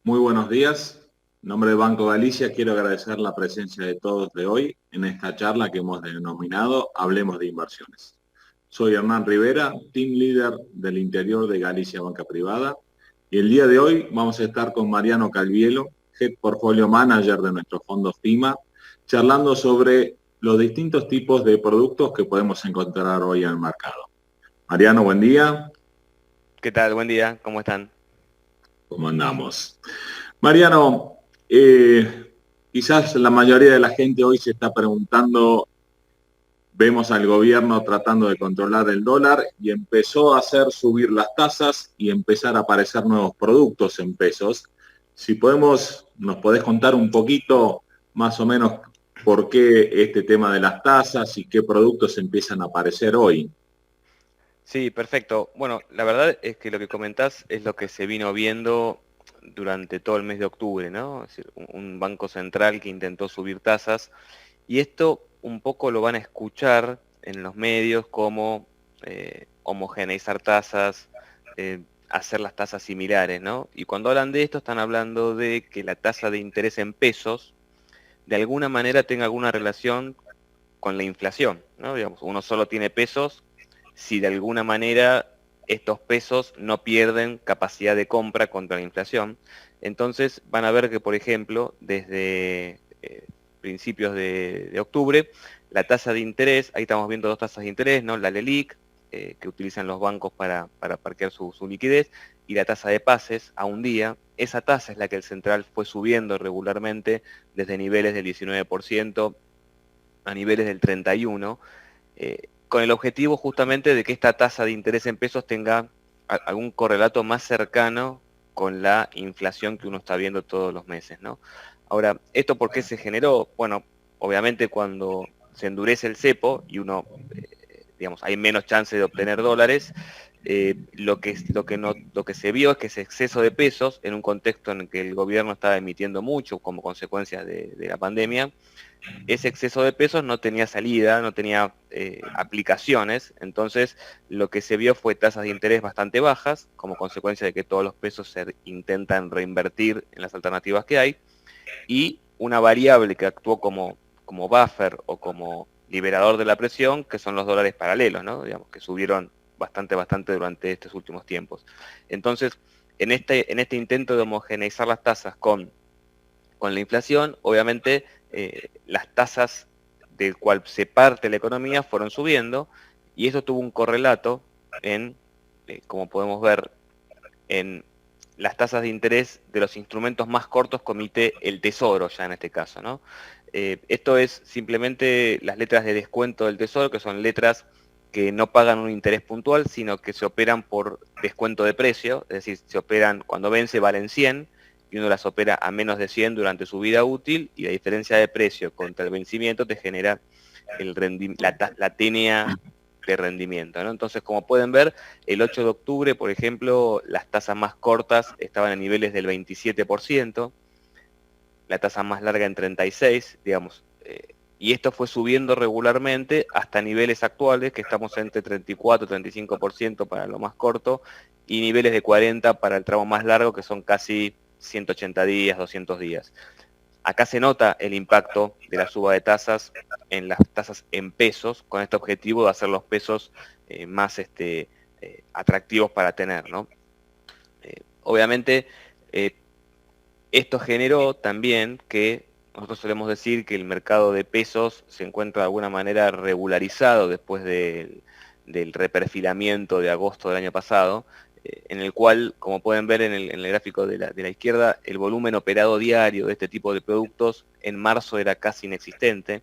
Muy buenos días. En nombre de Banco Galicia quiero agradecer la presencia de todos de hoy en esta charla que hemos denominado Hablemos de Inversiones. Soy Hernán Rivera, Team Leader del interior de Galicia Banca Privada, y el día de hoy vamos a estar con Mariano Calvielo, Head Portfolio Manager de nuestro fondo FIMA, charlando sobre los distintos tipos de productos que podemos encontrar hoy en el mercado. Mariano, buen día. ¿Qué tal? Buen día, ¿cómo están? ¿Cómo andamos? Mariano, quizás la mayoría de la gente hoy se está preguntando, vemos al gobierno tratando de controlar el dólar y empezó a hacer subir las tasas y empezar a aparecer nuevos productos en pesos. Si podemos, nos podés contar un poquito más o menos por qué este tema de las tasas y qué productos empiezan a aparecer hoy. Sí, perfecto. Bueno, la verdad es que lo que comentás es lo que se vino viendo durante todo el mes de octubre, ¿no? Es decir, un banco central que intentó subir tasas y esto un poco lo van a escuchar en los medios como homogeneizar tasas, hacer las tasas similares, ¿no? Y cuando hablan de esto están hablando de que la tasa de interés en pesos de alguna manera tenga alguna relación con la inflación, ¿no? Digamos, uno solo tiene pesos si de alguna manera estos pesos no pierden capacidad de compra contra la inflación. Entonces van a ver que, por ejemplo, desde principios de octubre, la tasa de interés, ahí estamos viendo dos tasas de interés, ¿no? La LELIQ, que utilizan los bancos para parquear su liquidez, y la tasa de pases a un día. Esa tasa es la que el central fue subiendo regularmente desde niveles del 19% a niveles del 31%, con el objetivo justamente de que esta tasa de interés en pesos tenga algún correlato más cercano con la inflación que uno está viendo todos los meses, ¿no? Ahora, ¿esto por qué se generó? Bueno, obviamente cuando se endurece el cepo y uno, digamos, hay menos chance de obtener dólares, lo que se vio es que ese exceso de pesos, en un contexto en el que el gobierno estaba emitiendo mucho como consecuencia de la pandemia, ese exceso de pesos no tenía salida, no tenía aplicaciones, entonces lo que se vio fue tasas de interés bastante bajas, como consecuencia de que todos los pesos se intentan reinvertir en las alternativas que hay, y una variable que actuó como buffer o como liberador de la presión, que son los dólares paralelos, ¿no? Digamos, que subieron bastante durante estos últimos tiempos. Entonces, en este intento de homogeneizar las tasas con la inflación, obviamente las tasas del cual se parte la economía fueron subiendo y eso tuvo un correlato en, como podemos ver, en las tasas de interés de los instrumentos más cortos que emite el Tesoro ya en este caso, ¿no? Esto es simplemente las letras de descuento del Tesoro, que son letras que no pagan un interés puntual, sino que se operan por descuento de precio, es decir, se operan cuando vence valen 100 y uno las opera a menos de 100 durante su vida útil y la diferencia de precio contra el vencimiento te genera la TNA de rendimiento, ¿no? Entonces, como pueden ver, el 8 de octubre, por ejemplo, las tasas más cortas estaban a niveles del 27%, la tasa más larga en 36%, digamos, y esto fue subiendo regularmente hasta niveles actuales, que estamos entre 34 y 35% para lo más corto, y niveles de 40 para el tramo más largo, que son casi 180 días, 200 días. Acá se nota el impacto de la suba de tasas en las tasas en pesos, con este objetivo de hacer los pesos más atractivos para tener, ¿no? Obviamente, eh, esto generó también que nosotros solemos decir que el mercado de pesos se encuentra de alguna manera regularizado después del reperfilamiento de agosto del año pasado, en el cual, como pueden ver en el gráfico de la izquierda, el volumen operado diario de este tipo de productos en marzo era casi inexistente,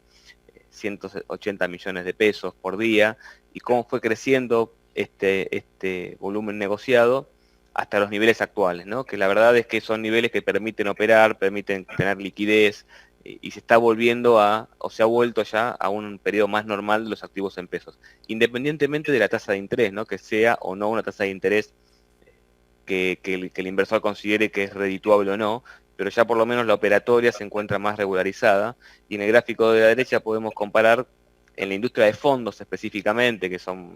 180 millones de pesos por día, y cómo fue creciendo este volumen negociado hasta los niveles actuales, ¿no? Que la verdad es que son niveles que permiten operar, permiten tener liquidez, y se está volviendo o se ha vuelto ya a un periodo más normal de los activos en pesos, independientemente de la tasa de interés, ¿no? Que sea o no una tasa de interés que el inversor considere que es redituable o no, pero ya por lo menos la operatoria se encuentra más regularizada, y en el gráfico de la derecha podemos comparar en la industria de fondos específicamente, que somos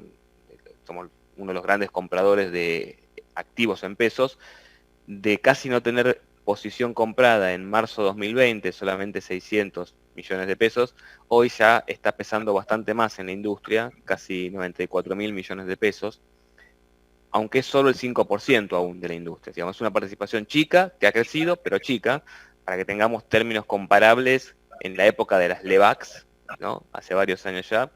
uno de los grandes compradores de activos en pesos, de casi no tener posición comprada en marzo 2020, solamente 600 millones de pesos, hoy ya está pesando bastante más en la industria, casi 94.000 millones de pesos, aunque es solo el 5% aún de la industria. Digamos, es una participación chica, que ha crecido, pero chica, para que tengamos términos comparables en la época de las LEVACs, ¿no? Hace varios años ya,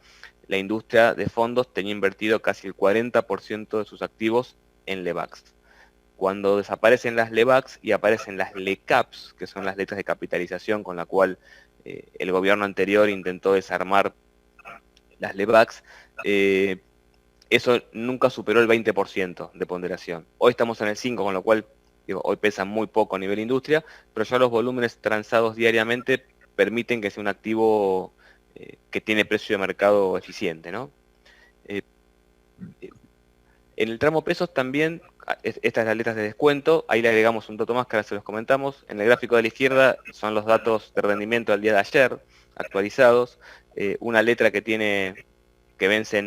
la industria de fondos tenía invertido casi el 40% de sus activos en LEVACs. Cuando desaparecen las LEVACs y aparecen las LECAPs, que son las letras de capitalización con la cual el gobierno anterior intentó desarmar las LEVACs, eso nunca superó el 20% de ponderación. Hoy estamos en el 5%, con lo cual digo, hoy pesa muy poco a nivel industria, pero ya los volúmenes transados diariamente permiten que sea un activo que tiene precio de mercado eficiente, ¿no? Eh, En el tramo pesos también, estas las letras de descuento, ahí le agregamos un dato más que ahora se los comentamos. En el gráfico de la izquierda son los datos de rendimiento al día de ayer, actualizados. Una letra que vence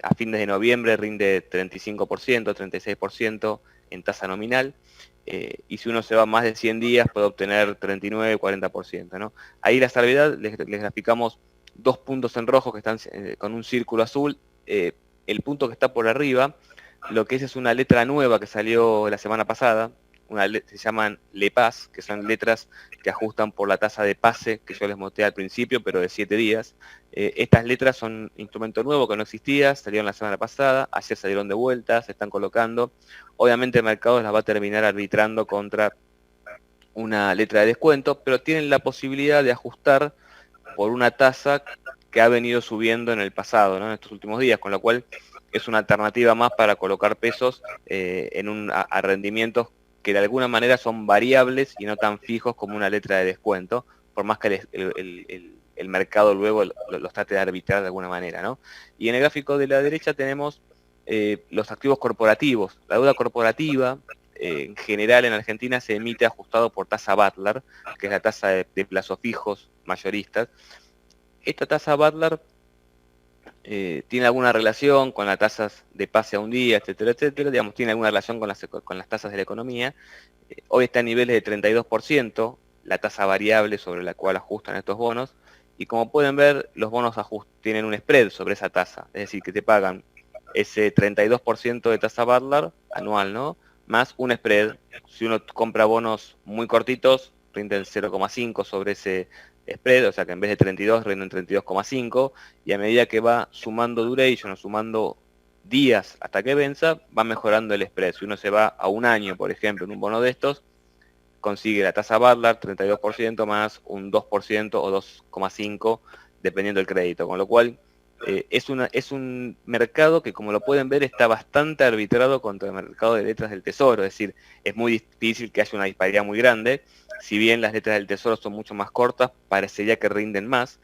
a fines de noviembre rinde 35%, 36% en tasa nominal. Y si uno se va más de 100 días puede obtener 39, 40%, ¿no? Ahí la salvedad, les graficamos dos puntos en rojo que están con un círculo azul. El punto que está por arriba, lo que es una letra nueva que salió la semana pasada, se llaman LEPAS, que son letras que ajustan por la tasa de pase que yo les mostré al principio, pero de 7 días. Estas letras son un instrumento nuevo que no existía, salieron la semana pasada, ayer salieron de vuelta, se están colocando. Obviamente el mercado las va a terminar arbitrando contra una letra de descuento, pero tienen la posibilidad de ajustar por una tasa que ha venido subiendo en el pasado, ¿no? En estos últimos días, con lo cual es una alternativa más para colocar pesos a rendimientos que de alguna manera son variables y no tan fijos como una letra de descuento, por más que el mercado luego los trate de arbitrar de alguna manera, ¿no? Y en el gráfico de la derecha tenemos los activos corporativos. La deuda corporativa, en general en Argentina, se emite ajustado por tasa Butler, que es la tasa de plazos fijos mayoristas. Esta tasa Butler tiene alguna relación con las tasas de pase a un día, etcétera, etcétera, digamos, tiene alguna relación con las tasas de la economía. Hoy está a niveles de 32%, la tasa variable sobre la cual ajustan estos bonos, y como pueden ver, los bonos tienen un spread sobre esa tasa, es decir, que te pagan ese 32% de tasa Butler anual, ¿no? Más un spread. Si uno compra bonos muy cortitos, rinden 0,5 sobre ese spread, o sea que en vez de 32 rinden 32,5, y a medida que va sumando duration o sumando días hasta que venza, va mejorando el spread. Si uno se va a un año, por ejemplo, en un bono de estos, consigue la tasa Butler, 32% más un 2% o 2,5%, dependiendo del crédito, con lo cual es un mercado que, como lo pueden ver, está bastante arbitrado contra el mercado de letras del tesoro, es decir, es muy difícil que haya una disparidad muy grande. Si bien las letras del tesoro son mucho más cortas, parecería que rinden más,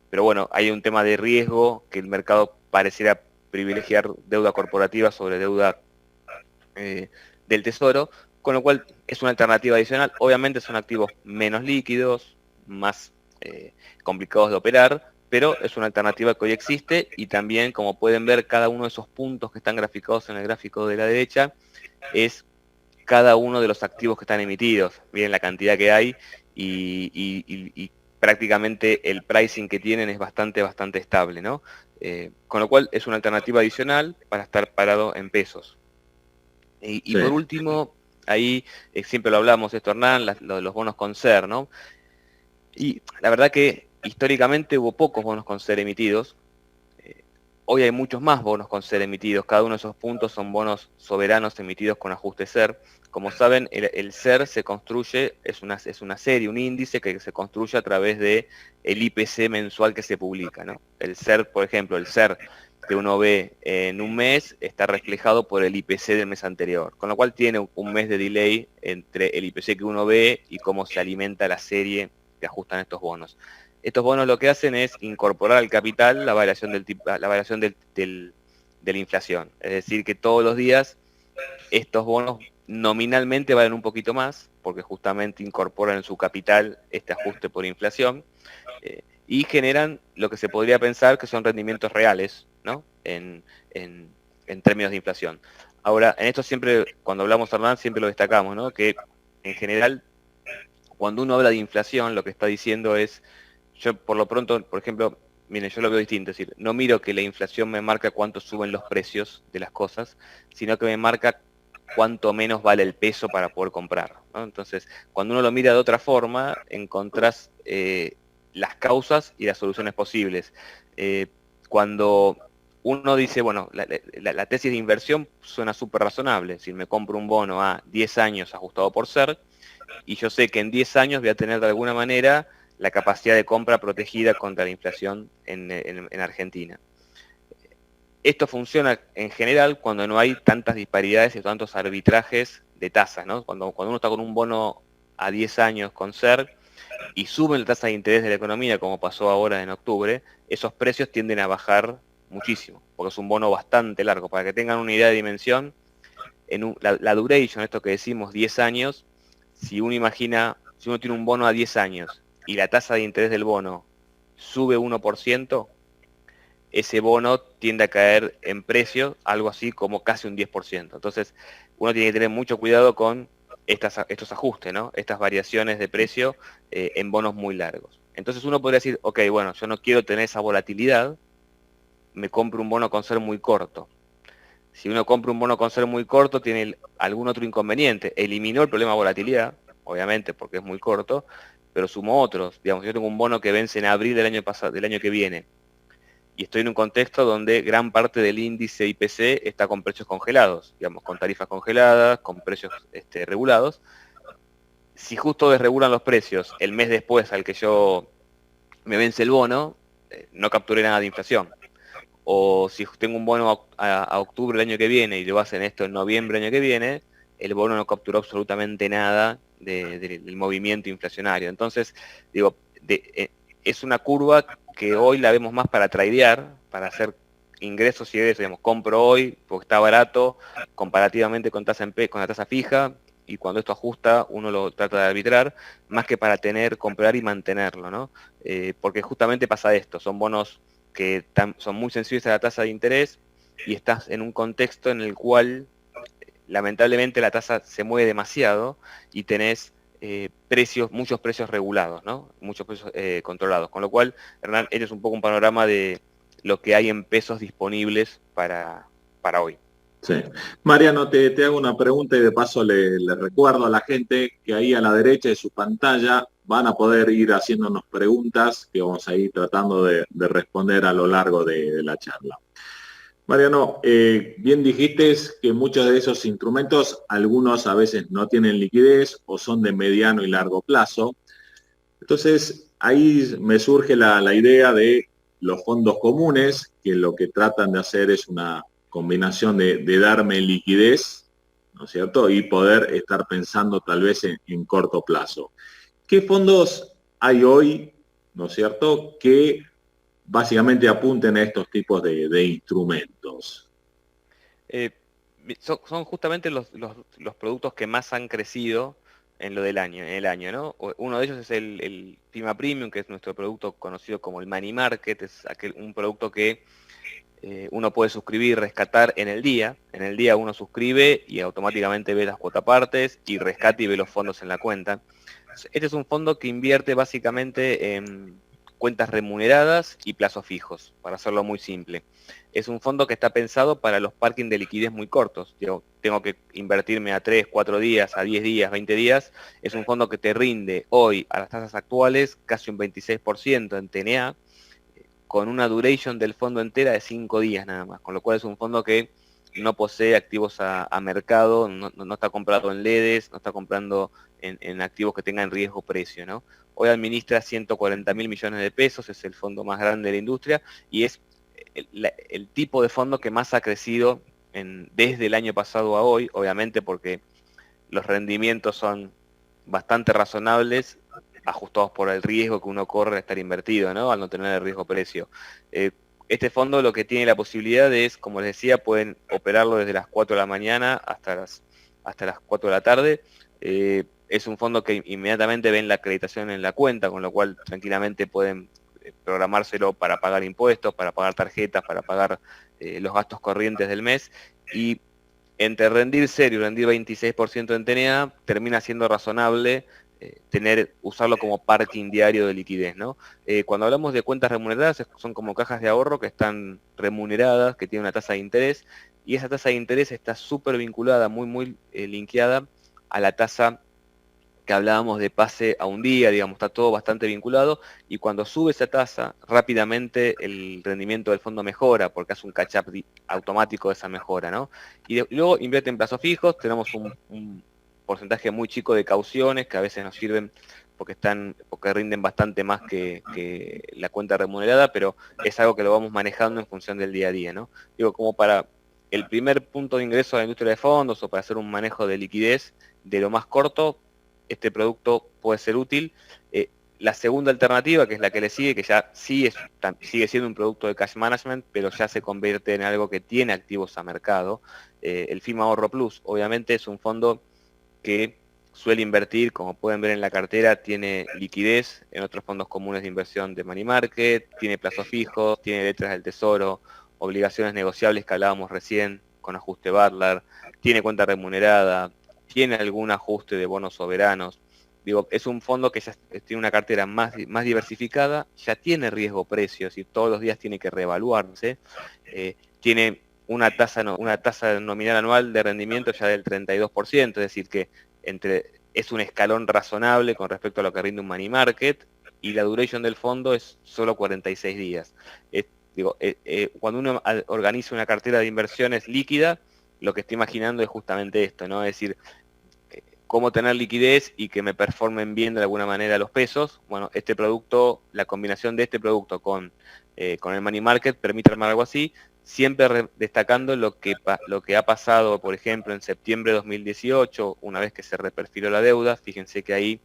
pero bueno, hay un tema de riesgo, que el mercado pareciera privilegiar deuda corporativa sobre deuda del tesoro, con lo cual es una alternativa adicional. Obviamente son activos menos líquidos, más complicados de operar, pero es una alternativa que hoy existe, y también, como pueden ver, cada uno de esos puntos que están graficados en el gráfico de la derecha es cada uno de los activos que están emitidos. Miren la cantidad que hay y prácticamente el pricing que tienen es bastante estable, ¿no? Con lo cual es una alternativa adicional para estar parado en pesos. Y por Sí. último, ahí siempre lo hablamos esto, Hernán, los bonos con SER, ¿no? Y la verdad que históricamente hubo pocos bonos con SER emitidos. Hoy hay muchos más bonos con SER emitidos. Cada uno de esos puntos son bonos soberanos emitidos con ajuste SER. Como saben, el SER se construye, es una serie, un índice que se construye a través de el IPC mensual que se publica, ¿no? El SER, por ejemplo, el SER que uno ve en un mes está reflejado por el IPC del mes anterior, con lo cual tiene un mes de delay entre el IPC que uno ve y cómo se alimenta la serie que ajustan estos bonos. Estos bonos lo que hacen es incorporar al capital la variación de la inflación. Es decir, que todos los días estos bonos nominalmente valen un poquito más, porque justamente incorporan en su capital este ajuste por inflación, y generan lo que se podría pensar que son rendimientos reales, ¿no? En términos de inflación. Ahora, en esto siempre, cuando hablamos, Hernán, siempre lo destacamos, ¿no? Que en general cuando uno habla de inflación, lo que está diciendo es, yo por lo pronto, por ejemplo, miren, yo lo veo distinto, es decir, no miro que la inflación me marca cuánto suben los precios de las cosas, sino que me marca cuánto menos vale el peso para poder comprar, ¿no? Entonces, cuando uno lo mira de otra forma, encontrás las causas y las soluciones posibles. Cuando uno dice, bueno, la tesis de inversión suena súper razonable, si me compro un bono a 10 años ajustado por SER, y yo sé que en 10 años voy a tener de alguna manera la capacidad de compra protegida contra la inflación en Argentina. Esto funciona en general cuando no hay tantas disparidades y tantos arbitrajes de tasas, ¿no? Cuando uno está con un bono a 10 años con SER y sube la tasa de interés de la economía, como pasó ahora en octubre, esos precios tienden a bajar muchísimo, porque es un bono bastante largo. Para que tengan una idea de dimensión, la duration, esto que decimos 10 años, si uno imagina, si uno tiene un bono a 10 años y la tasa de interés del bono sube 1%, ese bono tiende a caer en precio algo así como casi un 10%. Entonces, uno tiene que tener mucho cuidado con estos ajustes, ¿no? Estas variaciones de precio en bonos muy largos. Entonces uno podría decir, ok, bueno, yo no quiero tener esa volatilidad, me compro un bono con SER muy corto. Si uno compra un bono con SER muy corto, tiene algún otro inconveniente. Eliminó el problema de volatilidad, obviamente, porque es muy corto, pero sumó otros. Digamos, yo tengo un bono que vence en abril del año pasado, del año que viene, y estoy en un contexto donde gran parte del índice IPC está con precios congelados, digamos, con tarifas congeladas, con precios regulados. Si justo desregulan los precios el mes después al que yo me vence el bono, no capturé nada de inflación. O si tengo un bono a octubre del año que viene y lo hacen esto en noviembre del año que viene, el bono no capturó absolutamente nada del movimiento inflacionario. Entonces, digo, es una curva que hoy la vemos más para tradear, para hacer ingresos y egresos, digamos, compro hoy porque está barato comparativamente con con la tasa fija, y cuando esto ajusta uno lo trata de arbitrar, más que para comprar y mantenerlo, ¿no? Porque justamente pasa esto, son bonos que son muy sensibles a la tasa de interés y estás en un contexto en el cual lamentablemente la tasa se mueve demasiado y tenés muchos precios regulados, ¿no? Muchos precios controlados. Con lo cual, Hernán, este es un poco un panorama de lo que hay en pesos disponibles para hoy. Sí. Mariano, te hago una pregunta y de paso le recuerdo a la gente que ahí a la derecha de su pantalla van a poder ir haciéndonos preguntas que vamos a ir tratando de responder a lo largo de la charla. Mariano, bien dijiste que muchos de esos instrumentos, algunos a veces no tienen liquidez o son de mediano y largo plazo. Entonces, ahí me surge la idea de los fondos comunes, que lo que tratan de hacer es una combinación de darme liquidez, ¿no es cierto? Y poder estar pensando tal vez en corto plazo. ¿Qué fondos hay hoy, ¿no es cierto?, que básicamente apunten a estos tipos de instrumentos? Son justamente los productos que más han crecido en el año, ¿no? Uno de ellos es el Prima Premium, que es nuestro producto conocido como el Money Market, es un producto que uno puede suscribir y rescatar en el día. En el día uno suscribe y automáticamente ve las cuotapartes y rescata y ve los fondos en la cuenta. Este es un fondo que invierte básicamente en cuentas remuneradas y plazos fijos, para hacerlo muy simple. Es un fondo que está pensado para los parking de liquidez muy cortos. Yo tengo que invertirme a 3, 4 días, a 10 días, 20 días. Es un fondo que te rinde hoy, a las tasas actuales, casi un 26% en TNA, con una duration del fondo entera de 5 días nada más, con lo cual es un fondo que no posee activos a mercado, no está comprado en LEDs, no está comprando en activos que tengan riesgo precio, ¿no? Hoy administra 140.000 millones de pesos, es el fondo más grande de la industria y es el tipo de fondo que más ha crecido desde el año pasado a hoy, obviamente porque los rendimientos son bastante razonables, ajustados por el riesgo que uno corre al estar invertido, ¿no? Al no tener el riesgo precio. Este fondo lo que tiene la posibilidad es, como les decía, pueden operarlo desde las 4 de la mañana hasta las 4 de la tarde. Es un fondo que inmediatamente ven la acreditación en la cuenta, con lo cual tranquilamente pueden programárselo para pagar impuestos, para pagar tarjetas, para pagar los gastos corrientes del mes, y entre rendir 0 y rendir 26% en TNA termina siendo razonable usarlo como parking diario de liquidez, ¿no? Cuando hablamos de cuentas remuneradas, son como cajas de ahorro que están remuneradas, que tienen una tasa de interés, y esa tasa de interés está súper vinculada, muy linkeada a la tasa que hablábamos de pase a un día, digamos, está todo bastante vinculado, y cuando sube esa tasa, rápidamente el rendimiento del fondo mejora, porque hace un catch-up automático de esa mejora, ¿no? Y luego invierte en plazos fijos, tenemos un porcentaje muy chico de cauciones que a veces nos sirven porque rinden bastante más que la cuenta remunerada, pero es algo que lo vamos manejando en función del día a día, ¿no? Digo, como para el primer punto de ingreso a la industria de fondos o para hacer un manejo de liquidez de lo más corto, este producto puede ser útil. La segunda alternativa, que es la que le sigue, que ya sigue siendo un producto de cash management, pero ya se convierte en algo que tiene activos a mercado. El FIMA Ahorro Plus, obviamente, es un fondo que suele invertir, como pueden ver en la cartera, tiene liquidez en otros fondos comunes de inversión de money market, tiene plazos fijos, tiene letras del tesoro, obligaciones negociables que hablábamos recién con ajuste Barlar, tiene cuenta remunerada, tiene algún ajuste de bonos soberanos. Digo, es un fondo que ya tiene una cartera más diversificada, ya tiene riesgo precios y todos los días tiene que reevaluarse, tiene una tasa nominal anual de rendimiento ya del 32%, es decir que es un escalón razonable con respecto a lo que rinde un money market, y la duration del fondo es solo 46 días. Cuando uno organiza una cartera de inversiones líquida, lo que estoy imaginando es justamente esto, ¿no? Es decir, cómo tener liquidez y que me performen bien de alguna manera los pesos. Bueno, este producto, la combinación de este producto con el money market permite armar algo así, siempre destacando lo que ha pasado, por ejemplo, en septiembre de 2018, una vez que se reperfiló la deuda. Fíjense que ahí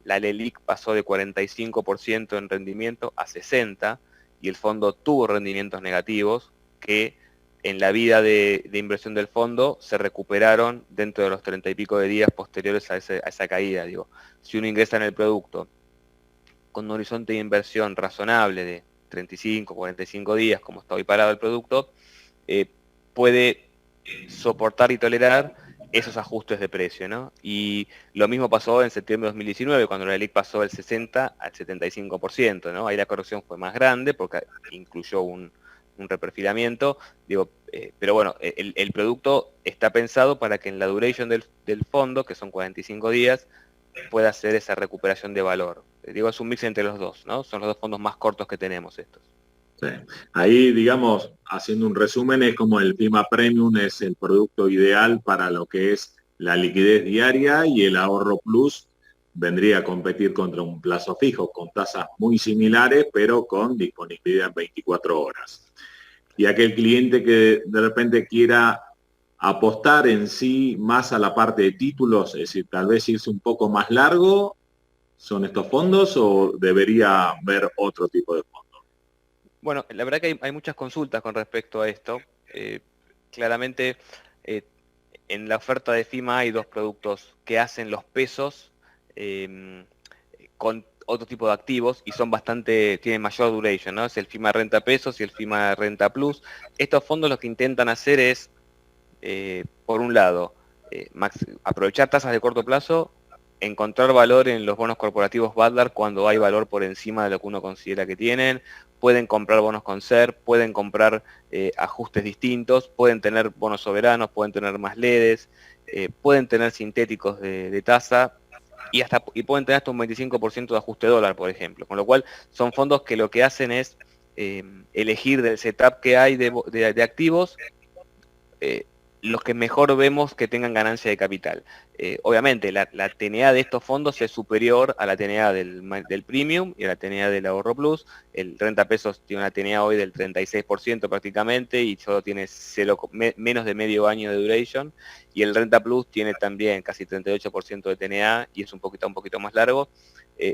la LELIQ pasó de 45% en rendimiento a 60%, y el fondo tuvo rendimientos negativos que en la vida de inversión del fondo se recuperaron dentro de los 30 y pico de días posteriores a esa caída. Digo, si uno ingresa en el producto con un horizonte de inversión razonable de 35, 45 días, como está hoy parado el producto, puede soportar y tolerar esos ajustes de precio, ¿no? Y lo mismo pasó en septiembre de 2019, cuando la LELIQ pasó del 60 al 75%, ¿no? Ahí la corrección fue más grande porque incluyó un reperfilamiento, digo, pero bueno, el producto está pensado para que en la duration del fondo, que son 45 días, pueda hacer esa recuperación de valor. Digo, es un mix entre los dos, ¿no? Son los dos fondos más cortos que tenemos estos. Sí. Ahí, digamos, haciendo un resumen, es como el FIMA Premium es el producto ideal para lo que es la liquidez diaria, y el Ahorro Plus vendría a competir contra un plazo fijo con tasas muy similares, pero con disponibilidad en 24 horas. Y aquel cliente que de repente quiera apostar en sí más a la parte de títulos, es decir, tal vez irse un poco más largo, ¿son estos fondos o debería ver otro tipo de fondos? Bueno, la verdad que hay muchas consultas con respecto a esto. Claramente, eh, en la oferta de FIMA hay dos productos que hacen los pesos con otro tipo de activos y tienen mayor duration, ¿no? Es el FIMA Renta Pesos y el FIMA Renta Plus. Estos fondos lo que intentan hacer es, por un lado, aprovechar tasas de corto plazo, encontrar valor en los bonos corporativos Badlar cuando hay valor por encima de lo que uno considera que tienen, pueden comprar bonos con SER, pueden comprar ajustes distintos, pueden tener bonos soberanos, pueden tener más LEDs, pueden tener sintéticos de tasa, y pueden tener hasta un 25% de ajuste dólar, por ejemplo. Con lo cual, son fondos que lo que hacen es elegir del setup que hay de activos, los que mejor vemos que tengan ganancia de capital. Obviamente, la TNA de estos fondos es superior a la TNA del Premium y a la TNA del Ahorro Plus. El Renta Pesos tiene una TNA hoy del 36% prácticamente y solo tiene menos de medio año de duration. Y el Renta Plus tiene también casi 38% de TNA y es un poquito más largo.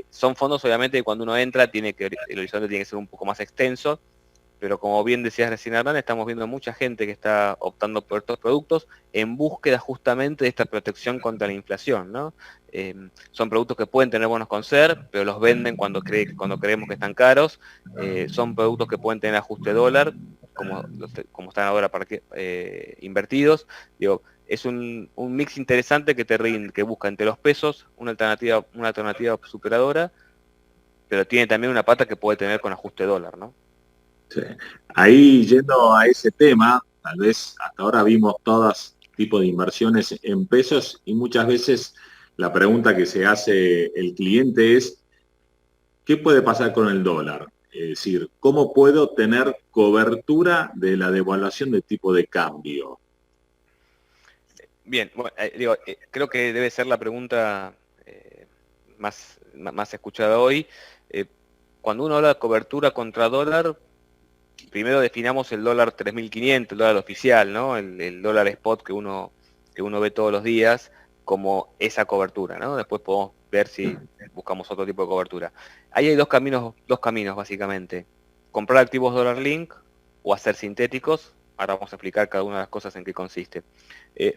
Son fondos, obviamente, que cuando uno entra, el horizonte tiene que ser un poco más extenso, pero como bien decías recién, Hernán, estamos viendo mucha gente que está optando por estos productos en búsqueda justamente de esta protección contra la inflación, ¿no? Son productos que pueden tener bonos con SER, pero los venden cuando creemos que están caros. Son productos que pueden tener ajuste dólar, como están ahora invertidos. Digo, Es un mix interesante que te rinde, que busca entre los pesos una alternativa superadora, pero tiene también una pata que puede tener con ajuste dólar, ¿no? Sí. Ahí yendo a ese tema, tal vez hasta ahora vimos todas tipos de inversiones en pesos y muchas veces la pregunta que se hace el cliente es, ¿qué puede pasar con el dólar? Es decir, ¿cómo puedo tener cobertura de la devaluación del tipo de cambio? Bien, bueno, creo que debe ser la pregunta más escuchada hoy. Eh, Cuando uno habla de cobertura contra dólar, primero definamos el dólar 3.500, el dólar oficial, ¿no? El dólar spot que uno ve todos los días como esa cobertura, ¿no? Después podemos ver si buscamos otro tipo de cobertura. Ahí hay dos caminos básicamente. Comprar activos dólar link o hacer sintéticos. Ahora vamos a explicar cada una de las cosas en qué consiste.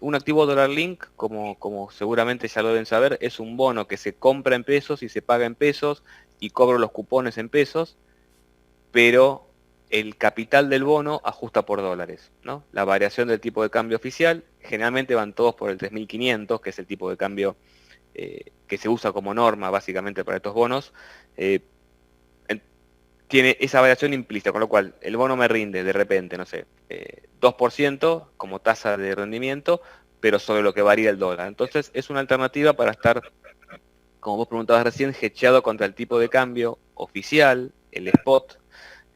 Un activo dólar link, como seguramente ya lo deben saber, es un bono que se compra en pesos y se paga en pesos y cobro los cupones en pesos, pero el capital del bono ajusta por dólares, ¿no? La variación del tipo de cambio oficial, generalmente van todos por el 3.500, que es el tipo de cambio que se usa como norma básicamente para estos bonos, eh, tiene esa variación implícita, con lo cual el bono me rinde de repente, no sé, 2% como tasa de rendimiento, pero sobre lo que varía el dólar. Entonces es una alternativa para estar, como vos preguntabas recién, hedgeado contra el tipo de cambio oficial, el spot,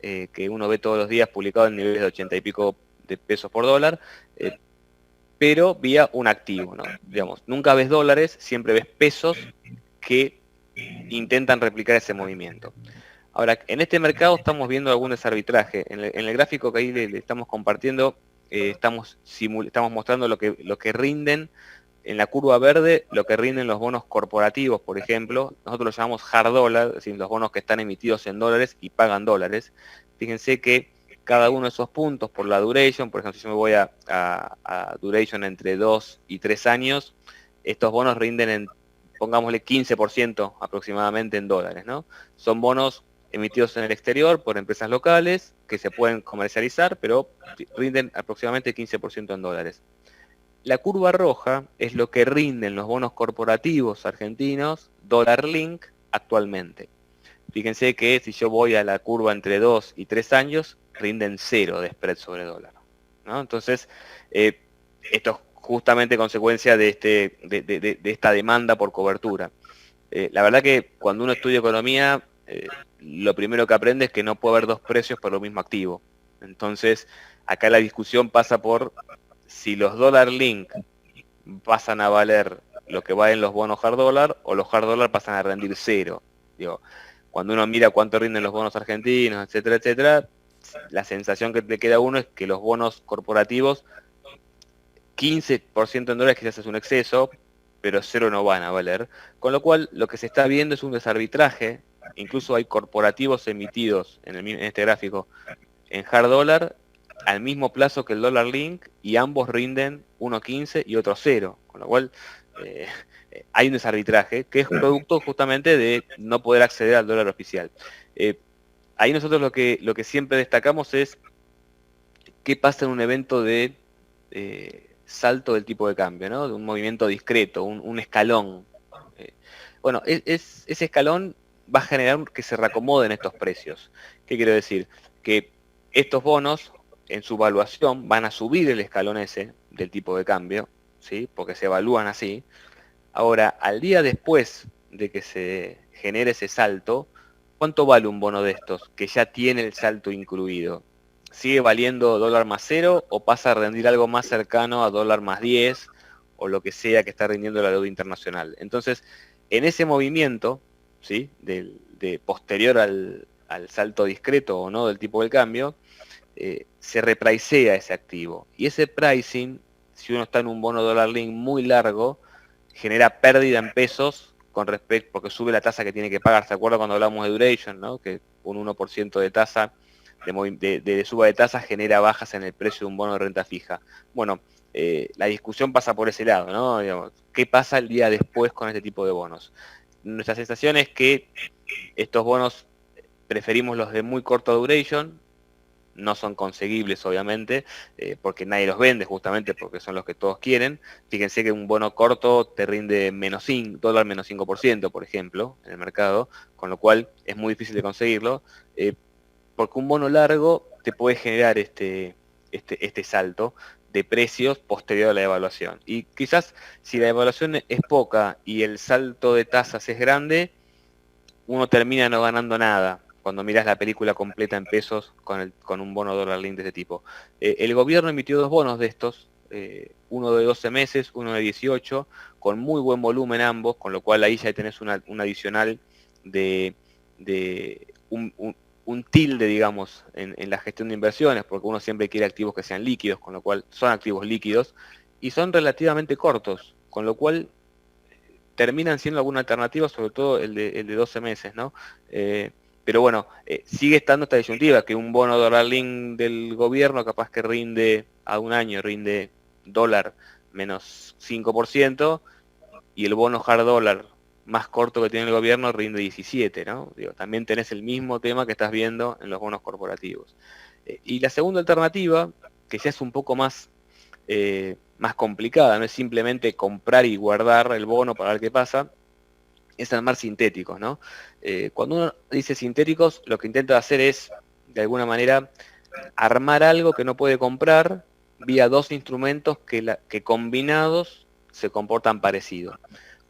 que uno ve todos los días publicado en niveles de 80 y pico de pesos por dólar, pero vía un activo, ¿no? Digamos, nunca ves dólares, siempre ves pesos que intentan replicar ese movimiento. Ahora, en este mercado estamos viendo algún desarbitraje. En el gráfico que ahí le estamos compartiendo, estamos mostrando lo que rinden en la curva verde, lo que rinden los bonos corporativos, por ejemplo. Nosotros los llamamos hard dollar, es decir, los bonos que están emitidos en dólares y pagan dólares. Fíjense que cada uno de esos puntos por la duration, por ejemplo, si yo me voy a duration entre 2 y 3 años, estos bonos rinden pongámosle 15% aproximadamente en dólares, ¿no? Son bonos emitidos en el exterior por empresas locales que se pueden comercializar, pero rinden aproximadamente 15% en dólares. La curva roja es lo que rinden los bonos corporativos argentinos, dólar link, actualmente. Fíjense que si yo voy a la curva entre 2 y 3 años, rinden 0 de spread sobre dólar, ¿no? Entonces, esto es justamente consecuencia de esta demanda por cobertura. La verdad que cuando uno estudia economía, lo primero que aprende es que no puede haber dos precios por lo mismo activo. Entonces, acá la discusión pasa por si los dólar link pasan a valer lo que valen los bonos hard dollar o los hard dollar pasan a rendir 0. Digo, cuando uno mira cuánto rinden los bonos argentinos, etcétera, etcétera, la sensación que le queda a uno es que los bonos corporativos, 15% en dólares quizás es un exceso, pero 0 no van a valer. Con lo cual, lo que se está viendo es un desarbitraje. Incluso hay corporativos emitidos en este gráfico en hard dollar al mismo plazo que el dólar link y ambos rinden 1.15 y otro 0. Con lo cual, eh, hay un desarbitraje que es producto justamente de no poder acceder al dólar oficial. Ahí nosotros lo que siempre destacamos es qué pasa en un evento de salto del tipo de cambio, ¿no? De un movimiento discreto, un escalón. Eh, bueno, ese escalón va a generar que se reacomoden estos precios. ¿Qué quiero decir? Que estos bonos, en su valuación, van a subir el escalón ese del tipo de cambio, ¿sí? Porque se evalúan así. Ahora, al día después de que se genere ese salto, ¿cuánto vale un bono de estos que ya tiene el salto incluido? ¿Sigue valiendo dólar más 0 o pasa a rendir algo más cercano a dólar más 10 o lo que sea que está rindiendo la deuda internacional? Entonces, en ese movimiento, ¿sí? De posterior al salto discreto o no del tipo del cambio, se repricea ese activo. Y ese pricing, si uno está en un bono dólar link muy largo, genera pérdida en pesos con respecto, porque sube la tasa que tiene que pagar. ¿Se acuerda cuando hablamos de duration, ¿no? Que un 1% de tasa, de suba de tasa genera bajas en el precio de un bono de renta fija? Bueno, la discusión pasa por ese lado, ¿no? Digamos, ¿qué pasa el día después con este tipo de bonos? Nuestra sensación es que estos bonos preferimos los de muy corta duration, no son conseguibles obviamente, porque nadie los vende justamente porque son los que todos quieren. Fíjense que un bono corto te rinde dólar menos 5%, por ejemplo, en el mercado, con lo cual es muy difícil de conseguirlo, porque un bono largo te puede generar este salto de precios posterior a la devaluación. Y quizás si la devaluación es poca y el salto de tasas es grande, uno termina no ganando nada cuando miras la película completa en pesos con un bono dólar link de este tipo. El gobierno emitió 2 bonos de estos, uno de 12 meses, uno de 18, con muy buen volumen ambos, con lo cual ahí ya tenés un adicional de un tilde, digamos, en la gestión de inversiones, porque uno siempre quiere activos que sean líquidos, con lo cual son activos líquidos, y son relativamente cortos, con lo cual terminan siendo alguna alternativa, sobre todo el de 12 meses, ¿no? Pero bueno, sigue estando esta disyuntiva, que un bono dólar link del gobierno capaz que rinde a un año, rinde dólar menos 5%, y el bono hard dólar más corto que tiene el gobierno rinde 17, ¿no? Digo, también tenés el mismo tema que estás viendo en los bonos corporativos. Y la segunda alternativa, que ya es un poco más complicada, no es simplemente comprar y guardar el bono para ver qué pasa, es armar sintéticos, ¿no? Cuando uno dice sintéticos, lo que intenta hacer es, de alguna manera, armar algo que no puede comprar vía 2 instrumentos que combinados se comportan parecido.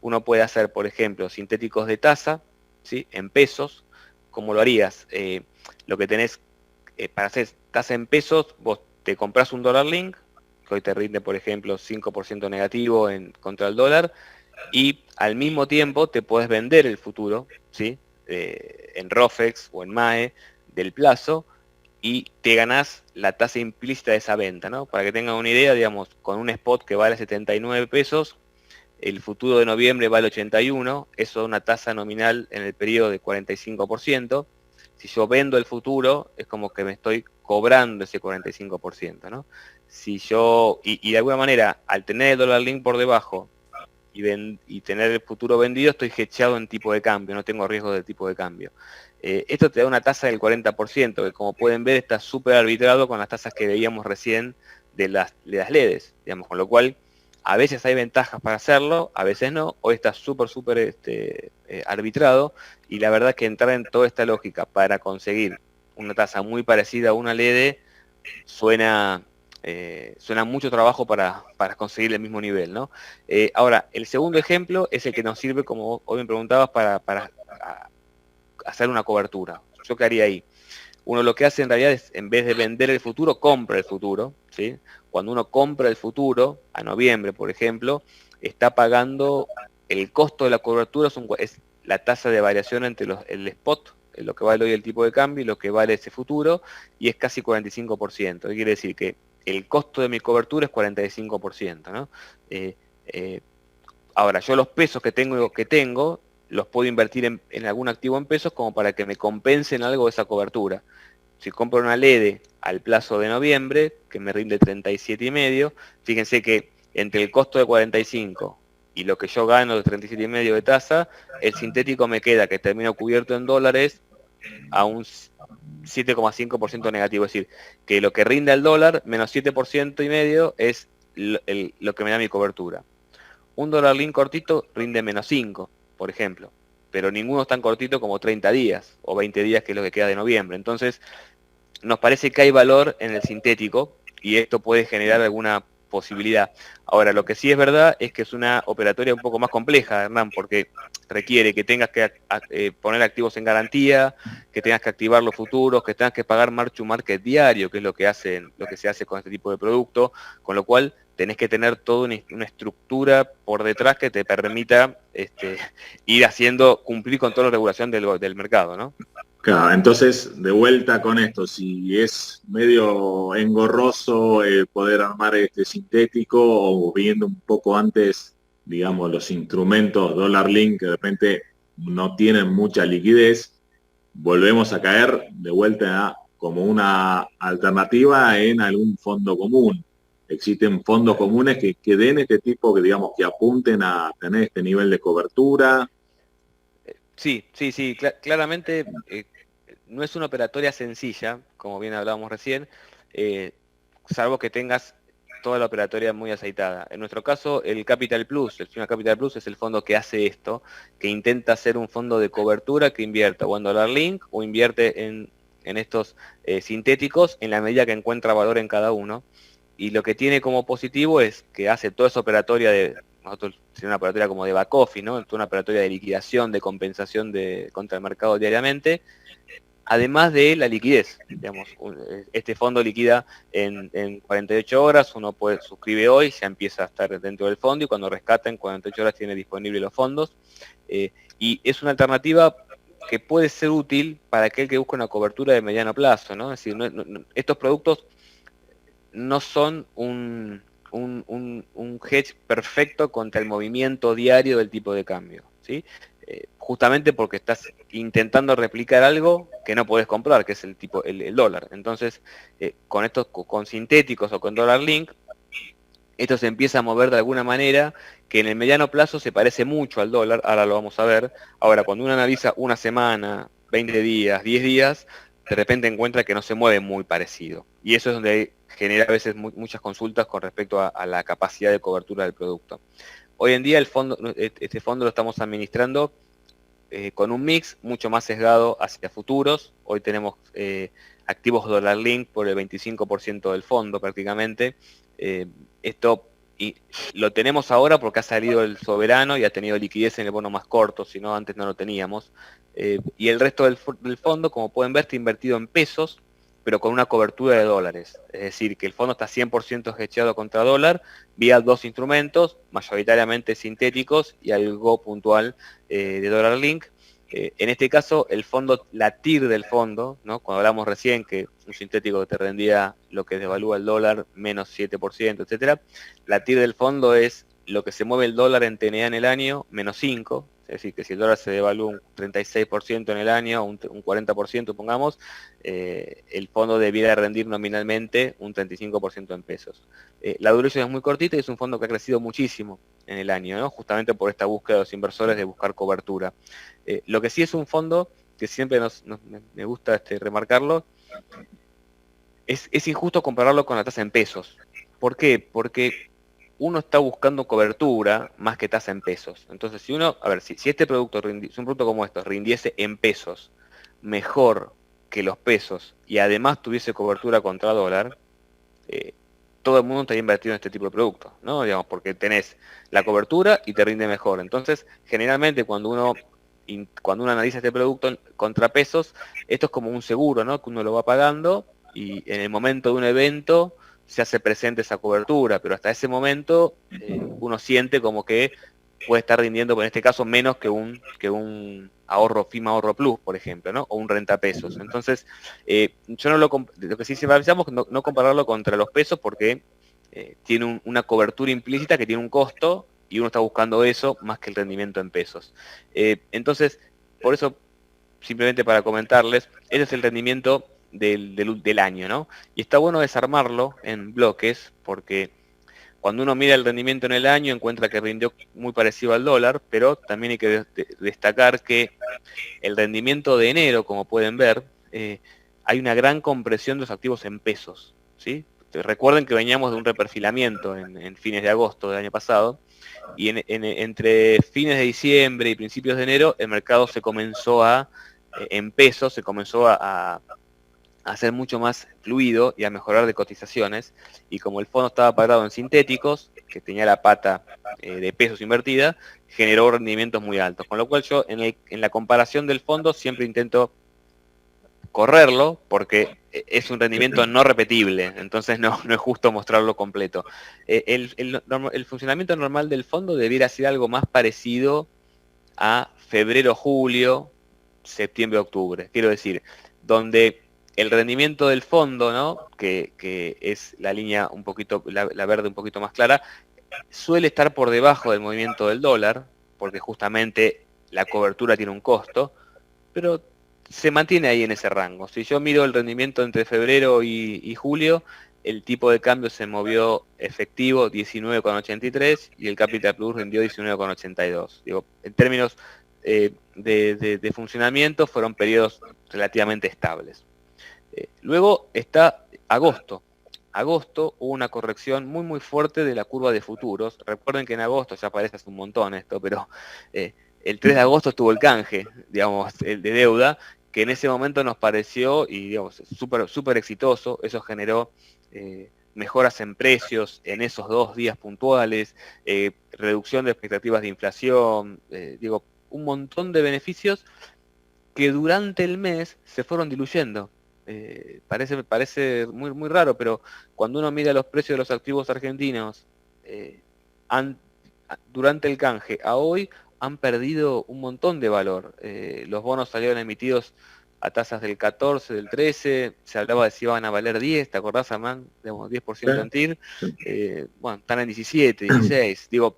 Uno puede hacer, por ejemplo, sintéticos de tasa, ¿sí? En pesos. ¿Cómo lo harías? Lo que tenés para hacer tasa en pesos, vos te compras un dólar link, que hoy te rinde, por ejemplo, 5% negativo contra el dólar, y al mismo tiempo te podés vender el futuro, ¿sí? En ROFEX o en MAE del plazo, y te ganás la tasa implícita de esa venta, ¿no? Para que tengan una idea, digamos, con un spot que vale 79 pesos, el futuro de noviembre vale 81, eso da una tasa nominal en el periodo de 45%. Si yo vendo el futuro, es como que me estoy cobrando ese 45%, ¿no? Si yo, y de alguna manera, al tener el dólar link por debajo y tener el futuro vendido, estoy hedgeado en tipo de cambio, no tengo riesgo de tipo de cambio. Esto te da una tasa del 40%, que como pueden ver está súper arbitrado con las tasas que veíamos recién de las LEDs, digamos, con lo cual a veces hay ventajas para hacerlo, a veces no, hoy está súper arbitrado, y la verdad es que entrar en toda esta lógica para conseguir una tasa muy parecida a una LED suena mucho trabajo para conseguir el mismo nivel, ¿no? Ahora, el segundo ejemplo es el que nos sirve, como hoy me preguntabas, para hacer una cobertura. ¿Yo qué haría ahí? Uno lo que hace en realidad es, en vez de vender el futuro, compra el futuro, ¿sí? Cuando uno compra el futuro, a noviembre, por ejemplo, está pagando el costo de la cobertura, es la tasa de variación entre el spot, lo que vale hoy el tipo de cambio, y lo que vale ese futuro, y es casi 45%. ¿Qué quiere decir? Que el costo de mi cobertura es 45%, ¿no? Ahora, yo los pesos que tengo los puedo invertir en algún activo en pesos como para que me compensen algo de esa cobertura. Si compro una LED al plazo de noviembre, que me rinde 37,5, fíjense que entre el costo de 45 y lo que yo gano de 37,5 de tasa, el sintético me queda, que termino cubierto en dólares, a un 7,5% negativo. Es decir, que lo que rinde el dólar, menos 7,5% es lo que me da mi cobertura. Un dólar link cortito rinde menos 5, por ejemplo, pero ninguno es tan cortito como 30 días o 20 días, que es lo que queda de noviembre. Entonces, nos parece que hay valor en el sintético y esto puede generar alguna posibilidad. Ahora, lo que sí es verdad es que es una operatoria un poco más compleja, Hernán, porque requiere que tengas que poner activos en garantía, que tengas que activar los futuros, que tengas que pagar mark to market diario, que es lo que se hace con este tipo de producto, con lo cual tenés que tener toda una estructura por detrás que te permita ir cumplir con toda la regulación del mercado, ¿no? Claro, entonces, de vuelta con esto, si es medio engorroso poder armar este sintético, o viendo un poco antes, digamos, los instrumentos dólar link que de repente no tienen mucha liquidez, volvemos a caer de vuelta como una alternativa en algún fondo común. Existen fondos comunes que den este tipo, que digamos, que apunten a tener este nivel de cobertura. Sí, claramente no es una operatoria sencilla, como bien hablábamos recién, salvo que tengas toda la operatoria muy aceitada. En nuestro caso, el Capital Plus, el FIMA Capital Plus es el fondo que hace esto, que intenta ser un fondo de cobertura que invierta o en dólar link o invierte en estos sintéticos en la medida que encuentra valor en cada uno. Y lo que tiene como positivo es que hace toda esa operatoria nosotros sería una operatoria como de back office, ¿no? Toda una operatoria de liquidación, de compensación contra el mercado diariamente, además de la liquidez. Digamos, este fondo liquida en 48 horas, uno suscribe hoy, ya empieza a estar dentro del fondo y cuando rescata en 48 horas tiene disponibles los fondos. Y es una alternativa que puede ser útil para aquel que busca una cobertura de mediano plazo, ¿no? Es decir, estos productos no son un hedge perfecto contra el movimiento diario del tipo de cambio, ¿sí? Justamente porque estás intentando replicar algo que no podés comprar, que es el dólar. Entonces, con sintéticos o con dólar link, esto se empieza a mover de alguna manera que en el mediano plazo se parece mucho al dólar, ahora lo vamos a ver. Ahora, cuando uno analiza una semana, 20 días, 10 días, de repente encuentra que no se mueve muy parecido. Y eso es donde genera a veces muchas consultas con respecto a la capacidad de cobertura del producto. Hoy en día este fondo lo estamos administrando con un mix mucho más sesgado hacia futuros. Hoy tenemos activos dólar link por el 25% del fondo prácticamente. Esto lo tenemos ahora porque ha salido el soberano y ha tenido liquidez en el bono más corto, si no antes no lo teníamos. Y el resto del fondo, como pueden ver, está invertido en pesos, pero con una cobertura de dólares. Es decir, que el fondo está 100% hedgeado contra dólar vía dos instrumentos, mayoritariamente sintéticos y algo puntual de dólar link. En este caso, el fondo, la TIR del fondo, ¿no? Cuando hablamos recién que un sintético que te rendía lo que devalúa el dólar, menos 7%, etcétera, la TIR del fondo es lo que se mueve el dólar en TNA en el año, menos 5, es decir, que si el dólar se devalúa un 36% en el año, un 40%, pongamos, el fondo debiera rendir nominalmente un 35% en pesos. La duración es muy cortita y es un fondo que ha crecido muchísimo en el año, ¿no? Justamente por esta búsqueda de los inversores de buscar cobertura. Lo que sí es un fondo que siempre me gusta remarcarlo, es injusto compararlo con la tasa en pesos. ¿Por qué? Porque uno está buscando cobertura más que tasa en pesos. Entonces, si este producto, si un producto como esto rindiese en pesos mejor que los pesos y además tuviese cobertura contra dólar, todo el mundo estaría invertido en este tipo de productos, ¿no? Digamos, porque tenés la cobertura y te rinde mejor. Entonces, generalmente cuando uno analiza este producto contra pesos, esto es como un seguro, ¿no? Que uno lo va pagando y en el momento de un evento se hace presente esa cobertura, pero hasta ese momento uno siente como que puede estar rindiendo, en este caso, menos que un ahorro FIMA Ahorro Plus, por ejemplo, ¿no? O un rentapesos. Entonces, yo lo que sí avisamos es no compararlo contra los pesos porque tiene una cobertura implícita que tiene un costo y uno está buscando eso más que el rendimiento en pesos. Entonces, por eso, simplemente para comentarles, ese es el rendimiento del año, ¿no? Y está bueno desarmarlo en bloques porque cuando uno mira el rendimiento en el año encuentra que rindió muy parecido al dólar, pero también hay que destacar que el rendimiento de enero, como pueden ver, hay una gran compresión de los activos en pesos, ¿sí? Recuerden que veníamos de un reperfilamiento en fines de agosto del año pasado, y entre fines de diciembre y principios de enero el mercado se comenzó en pesos, se comenzó a ser mucho más fluido y a mejorar de cotizaciones, y como el fondo estaba parado en sintéticos, que tenía la pata de pesos invertida, generó rendimientos muy altos, con lo cual yo en la comparación del fondo siempre intento correrlo porque es un rendimiento no repetible, entonces no es justo mostrarlo completo. El funcionamiento normal del fondo debiera ser algo más parecido a febrero, julio, septiembre, octubre. Quiero decir, donde el rendimiento del fondo, ¿no? que es la línea un poquito, la verde un poquito más clara, suele estar por debajo del movimiento del dólar, porque justamente la cobertura tiene un costo, pero se mantiene ahí en ese rango. Si yo miro el rendimiento entre febrero y julio, el tipo de cambio se movió efectivo 19,83 y el Capital Plus rindió 19,82. Digo, en términos de funcionamiento fueron periodos relativamente estables. Luego está agosto. Agosto hubo una corrección muy fuerte de la curva de futuros. Recuerden que en agosto, ya parece hace un montón esto, pero el 3 de agosto estuvo el canje, digamos, el de deuda, que en ese momento nos pareció, y digamos, súper exitoso. Eso generó mejoras en precios en esos 2 días puntuales, reducción de expectativas de inflación, digo, un montón de beneficios que durante el mes se fueron diluyendo. Parece muy raro, pero cuando uno mira los precios de los activos argentinos durante el canje a hoy, han perdido un montón de valor. Los bonos salieron emitidos a tasas del 14, del 13, se hablaba de si iban a valer 10, ¿te acordás, Amán? Digamos, 10% en TIR, bueno, están en 17, 16, digo,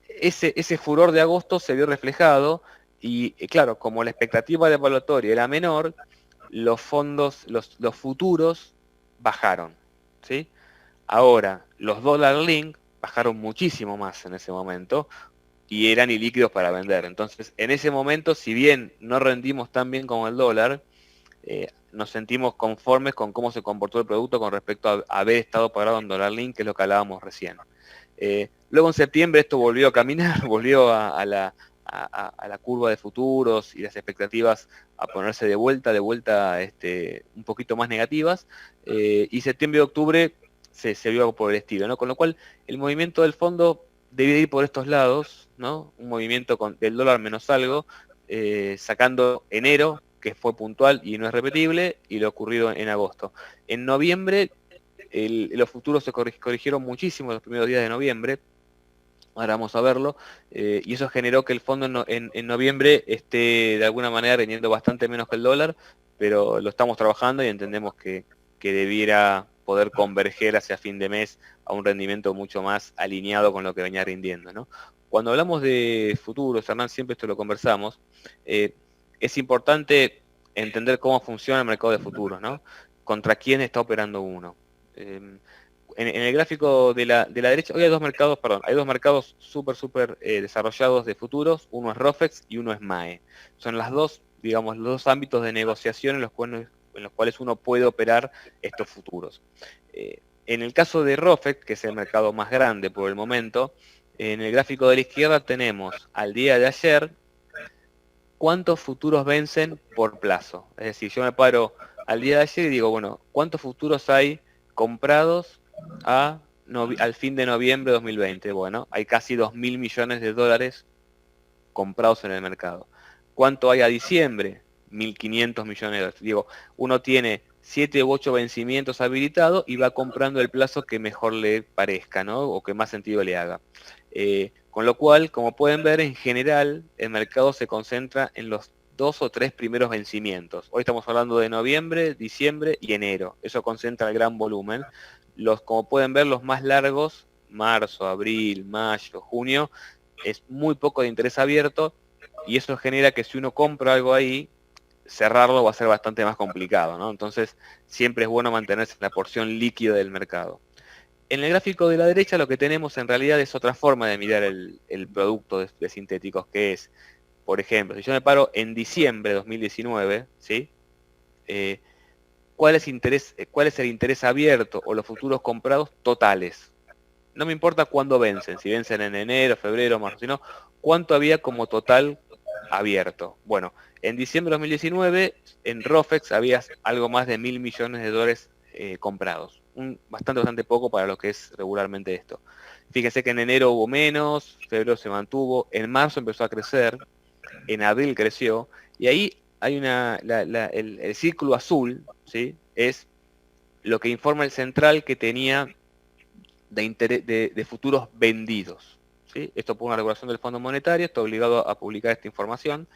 ese furor de agosto se vio reflejado y claro, como la expectativa de evaluatoria era menor, los fondos, los futuros bajaron, ¿sí? Ahora, los dólar link bajaron muchísimo más en ese momento y eran ilíquidos para vender. Entonces, en ese momento, si bien no rendimos tan bien como el dólar, nos sentimos conformes con cómo se comportó el producto con respecto a haber estado parado en dólar link, que es lo que hablábamos recién. Luego en septiembre esto volvió a caminar, volvió a la curva de futuros y las expectativas a ponerse de vuelta un poquito más negativas, y septiembre y octubre se vio algo por el estilo, ¿no? Con lo cual el movimiento del fondo debe ir por estos lados, ¿no? Un movimiento del dólar menos algo, sacando enero, que fue puntual y no es repetible, y lo ocurrido en agosto. En noviembre los futuros se corrigieron muchísimo los primeros días de noviembre. Ahora vamos a verlo, y eso generó que el fondo en noviembre esté de alguna manera rindiendo bastante menos que el dólar, pero lo estamos trabajando y entendemos que debiera poder converger hacia fin de mes a un rendimiento mucho más alineado con lo que venía rindiendo, ¿no? Cuando hablamos de futuros, Hernán, siempre esto lo conversamos, es importante entender cómo funciona el mercado de futuros, ¿no? Contra quién está operando uno. En el gráfico de la derecha, hoy hay dos mercados súper desarrollados de futuros, uno es ROFEX y uno es MAE. Son digamos, los dos ámbitos de negociación en los cuales uno puede operar estos futuros. En el caso de ROFEX, que es el mercado más grande por el momento, en el gráfico de la izquierda tenemos al día de ayer cuántos futuros vencen por plazo. Es decir, yo me paro al día de ayer y digo, bueno, ¿cuántos futuros hay comprados al fin de noviembre de 2020? Bueno, hay casi 2.000 millones de dólares comprados en el mercado. ¿Cuánto hay a diciembre? 1.500 millones de dólares. Digo, uno tiene 7 u 8 vencimientos habilitados y va comprando el plazo que mejor le parezca, ¿no? O que más sentido le haga. Con lo cual, como pueden ver, en general, el mercado se concentra en los 2 o 3 primeros vencimientos. Hoy estamos hablando de noviembre, diciembre y enero. Eso concentra el gran volumen. Como pueden ver, los más largos, marzo, abril, mayo, junio, es muy poco de interés abierto y eso genera que si uno compra algo ahí, cerrarlo va a ser bastante más complicado, ¿no? Entonces, siempre es bueno mantenerse en la porción líquida del mercado. En el gráfico de la derecha lo que tenemos en realidad es otra forma de mirar el producto de sintéticos, que es, por ejemplo, si yo me paro en diciembre de 2019, ¿sí? ¿Cuál es el interés abierto o los futuros comprados totales? No me importa cuándo vencen, si vencen en enero, febrero, marzo, sino cuánto había como total abierto. Bueno, en diciembre de 2019 en ROFEX había algo más de 1.000 millones de dólares comprados. Bastante poco para lo que es regularmente esto. Fíjense que en enero hubo menos, febrero se mantuvo, en marzo empezó a crecer, en abril creció, y ahí hay el círculo azul, ¿sí? Es lo que informa el central que tenía de futuros vendidos, ¿sí? Esto por una regulación del Fondo Monetario, está obligado a publicar esta información,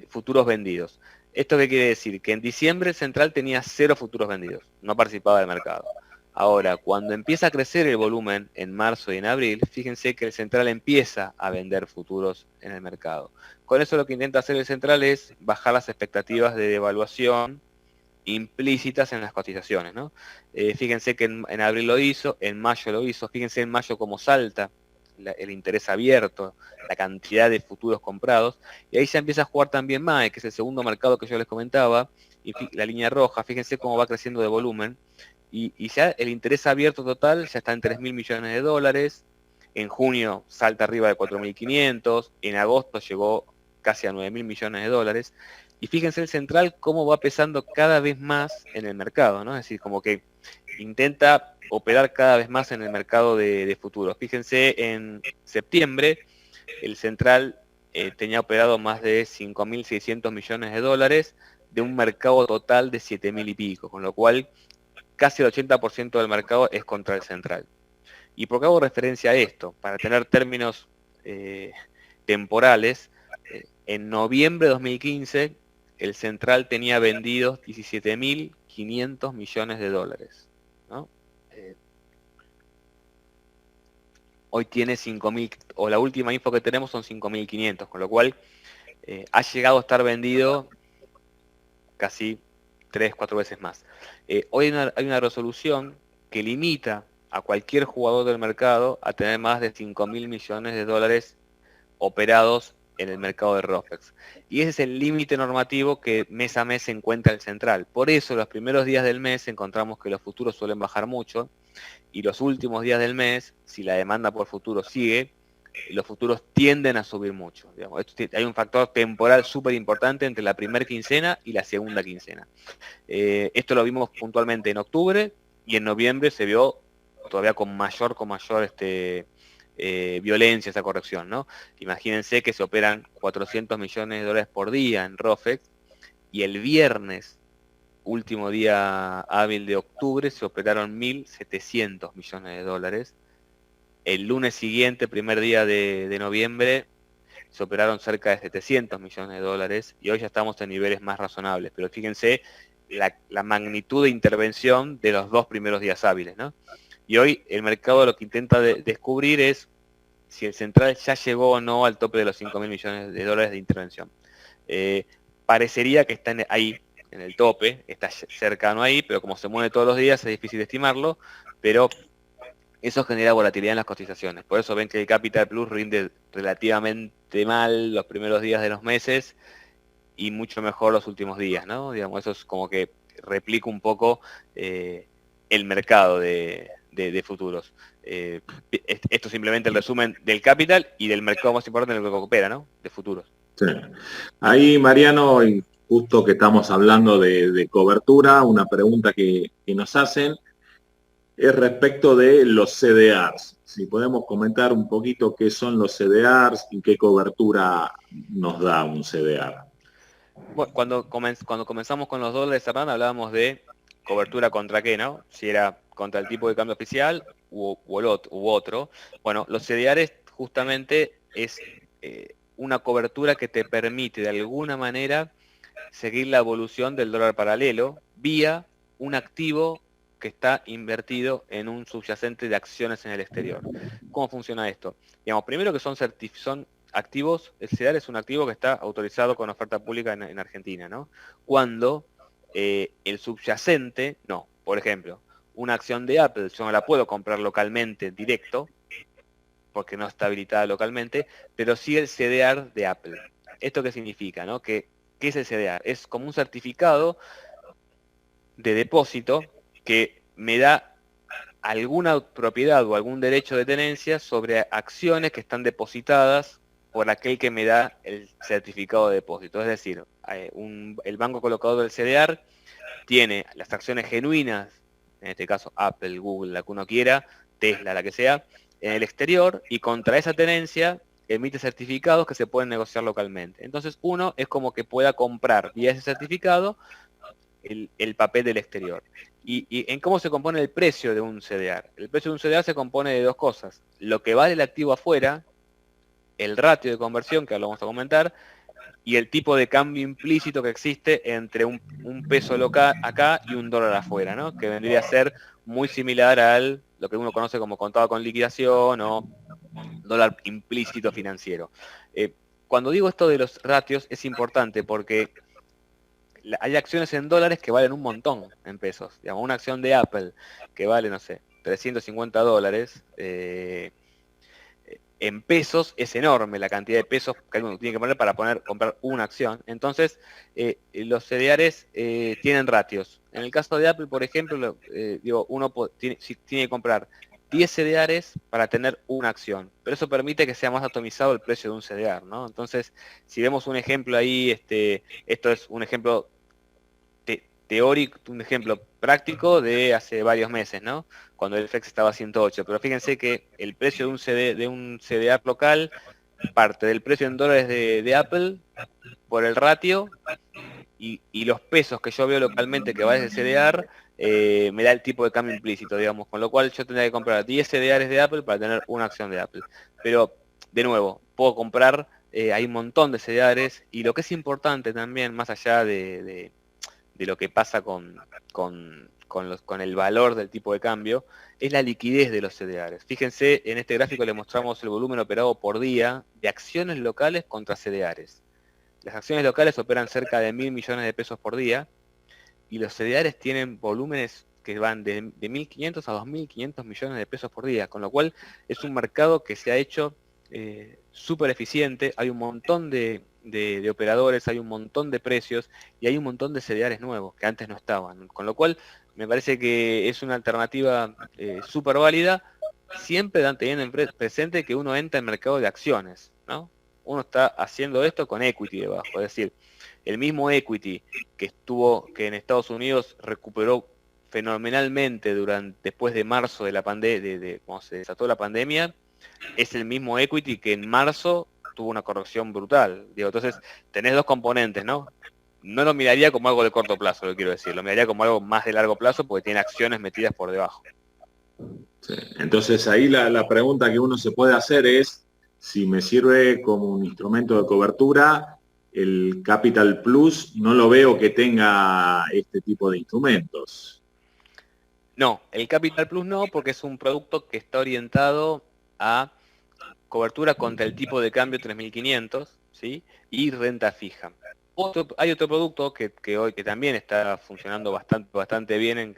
futuros vendidos. ¿Esto qué quiere decir? Que en diciembre el central tenía 0 futuros vendidos, no participaba del mercado. Ahora, cuando empieza a crecer el volumen en marzo y en abril, fíjense que el central empieza a vender futuros en el mercado. Con eso lo que intenta hacer el central es bajar las expectativas de devaluación implícitas en las cotizaciones, ¿no? Fíjense que en abril lo hizo, en mayo lo hizo, fíjense en mayo cómo salta el interés abierto, la cantidad de futuros comprados, y ahí ya empieza a jugar también MAE, que es el segundo mercado que yo les comentaba, y la línea roja, fíjense cómo va creciendo de volumen, y ya el interés abierto total ya está en 3.000 millones de dólares, en junio salta arriba de 4.500, en agosto llegó casi a 9.000 millones de dólares, y fíjense el central cómo va pesando cada vez más en el mercado, ¿no? Es decir, como que intenta operar cada vez más en el mercado de futuros. Fíjense, en septiembre el central tenía operado más de 5.600 millones de dólares de un mercado total de 7.000 y pico, con lo cual casi el 80% del mercado es contra el central. ¿Y por qué hago referencia a esto? Para tener términos temporales, en noviembre de 2015 el central tenía vendidos 17.500 millones de dólares, ¿no? Hoy tiene 5.000, o la última info que tenemos son 5.500, con lo cual ha llegado a estar vendido casi 3, 4 veces más. Hoy hay una resolución que limita a cualquier jugador del mercado a tener más de 5.000 millones de dólares operados en el mercado de ROFEX. Y ese es el límite normativo que mes a mes se encuentra el central. Por eso los primeros días del mes encontramos que los futuros suelen bajar mucho, y los últimos días del mes, si la demanda por futuros sigue, los futuros tienden a subir mucho. Digamos, hay un factor temporal súper importante entre la primera quincena y la segunda quincena. Esto lo vimos puntualmente en octubre, y en noviembre se vio todavía con mayor violencia esa corrección, ¿no? Imagínense que se operan 400 millones de dólares por día en ROFEX, y el viernes, último día hábil de octubre, se operaron 1.700 millones de dólares. El lunes siguiente, primer día de noviembre, se operaron cerca de 700 millones de dólares, y hoy ya estamos en niveles más razonables. Pero fíjense la magnitud de intervención de los 2 primeros días hábiles, ¿no? Y hoy el mercado lo que intenta descubrir es si el central ya llegó o no al tope de los 5.000 millones de dólares de intervención. Parecería que está ahí, en el tope, está cercano ahí, pero como se mueve todos los días es difícil de estimarlo, pero eso genera volatilidad en las cotizaciones. Por eso ven que el Capital Plus rinde relativamente mal los primeros días de los meses y mucho mejor los últimos días, ¿no? Digamos, eso es como que replica un poco el mercado de futuros. Esto es simplemente el resumen del capital y del mercado más importante en el que opera, ¿no? De futuros. Sí. Ahí, Mariano, y justo que estamos hablando de cobertura, una pregunta que nos hacen es respecto de los CDRs. Si podemos comentar un poquito qué son los CDRs y qué cobertura nos da un CDR. Bueno, cuando comenzamos con los dólares, Hernán, hablábamos de cobertura contra qué, ¿no? Si era contra el tipo de cambio oficial u otro. Bueno, los CDRs justamente es una cobertura que te permite de alguna manera seguir la evolución del dólar paralelo vía un activo que está invertido en un subyacente de acciones en el exterior. ¿Cómo funciona esto? Digamos, primero que son activos, el CEDAR es un activo que está autorizado con oferta pública en Argentina, ¿no? Cuando el subyacente, no. Por ejemplo, una acción de Apple, yo no la puedo comprar localmente directo, porque no está habilitada localmente, pero sí el CDR de Apple. ¿Esto qué significa, no? ¿Qué es el CDR? Es como un certificado de depósito que me da alguna propiedad o algún derecho de tenencia sobre acciones que están depositadas por aquel que me da el certificado de depósito. Es decir, el banco colocador del CDR tiene las acciones genuinas, en este caso Apple, Google, la que uno quiera, Tesla, la que sea, en el exterior, y contra esa tenencia emite certificados que se pueden negociar localmente. Entonces uno es como que pueda comprar vía ese certificado el papel del exterior. ¿Y en cómo se compone el precio de un CDR? El precio de un CDR se compone de 2 cosas. Lo que vale el activo afuera, el ratio de conversión, que ahora lo vamos a comentar, y el tipo de cambio implícito que existe entre un peso local acá y un dólar afuera, ¿no? Que vendría a ser muy similar al lo que uno conoce como contado con liquidación o dólar implícito financiero. Cuando digo esto de los ratios es importante porque hay acciones en dólares que valen un montón en pesos. Digamos, una acción de Apple que vale, no sé, $350, en pesos es enorme la cantidad de pesos que uno tiene que poner para comprar una acción. Entonces, los CDRs tienen ratios. En el caso de Apple, por ejemplo, uno tiene que comprar 10 CDRs para tener una acción, pero eso permite que sea más atomizado el precio de un CDR, ¿no? Entonces, si vemos un ejemplo ahí, esto es un ejemplo teórico, un ejemplo práctico de hace varios meses, ¿no? Cuando el FX estaba a 108, pero fíjense que el precio de un CDR local parte del precio en dólares de Apple por el ratio y los pesos que yo veo localmente que va desde CDR, me da el tipo de cambio implícito, digamos, con lo cual yo tendría que comprar 10 CDRs de Apple para tener una acción de Apple. Pero, de nuevo, puedo comprar, hay un montón de CDRs, y lo que es importante también, más allá de lo que pasa con el valor del tipo de cambio, es la liquidez de los CDRs. Fíjense, en este gráfico le mostramos el volumen operado por día de acciones locales contra CDRs. Las acciones locales operan cerca de 1.000 millones de pesos por día, y los CDRs tienen volúmenes que van de 1.500 a 2.500 millones de pesos por día, con lo cual es un mercado que se ha hecho súper eficiente. Hay un montón de operadores, hay un montón de precios y hay un montón de CDRs nuevos que antes no estaban, con lo cual me parece que es una alternativa súper válida, siempre teniendo en presente que uno entra en mercado de acciones, ¿no? Uno está haciendo esto con equity debajo, es decir, el mismo equity que en Estados Unidos recuperó fenomenalmente después de marzo de la pandemia, cuando se desató la pandemia, es el mismo equity que en marzo tuvo una corrección brutal. Entonces tenés dos componentes, ¿no? No lo miraría como algo de corto plazo, lo quiero decir, lo miraría como algo más de largo plazo porque tiene acciones metidas por debajo. Sí. Entonces ahí la pregunta que uno se puede hacer es si me sirve como un instrumento de cobertura. El Capital Plus no lo veo que tenga este tipo de instrumentos. No, el Capital Plus no, porque es un producto que está orientado a cobertura contra el tipo de cambio 3.500, ¿sí? Y renta fija. Hay otro producto que hoy que también está funcionando bastante bien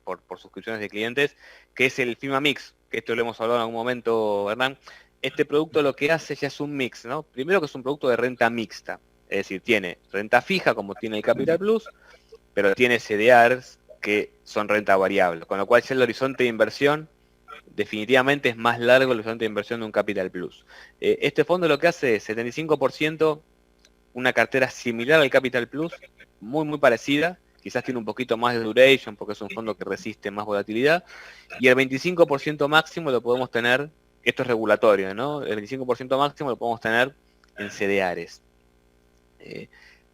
por suscripciones de clientes, que es el FIMA Mix, que esto lo hemos hablado en algún momento, Hernán. Este producto lo que hace ya es un mix, ¿no? Primero que es un producto de renta mixta, es decir, tiene renta fija como tiene el Capital Plus, pero tiene CDRs que son renta variable, con lo cual ya el horizonte de inversión definitivamente es más largo el horizonte de inversión de un Capital Plus. Este fondo lo que hace es 75% una cartera similar al Capital Plus, muy parecida, quizás tiene un poquito más de duration porque es un fondo que resiste más volatilidad, y el 25% máximo lo podemos tener, esto es regulatorio, ¿no? El 25% máximo lo podemos tener en CDRs.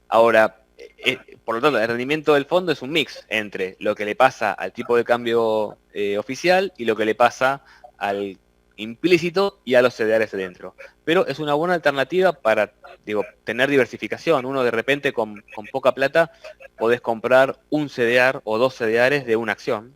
Ahora, por lo tanto, el rendimiento del fondo es un mix entre lo que le pasa al tipo de cambio oficial y lo que le pasa al implícito y a los CDRs dentro. Pero es una buena alternativa para tener diversificación. Uno de repente con poca plata podés comprar un CDR o dos CDRs de una acción.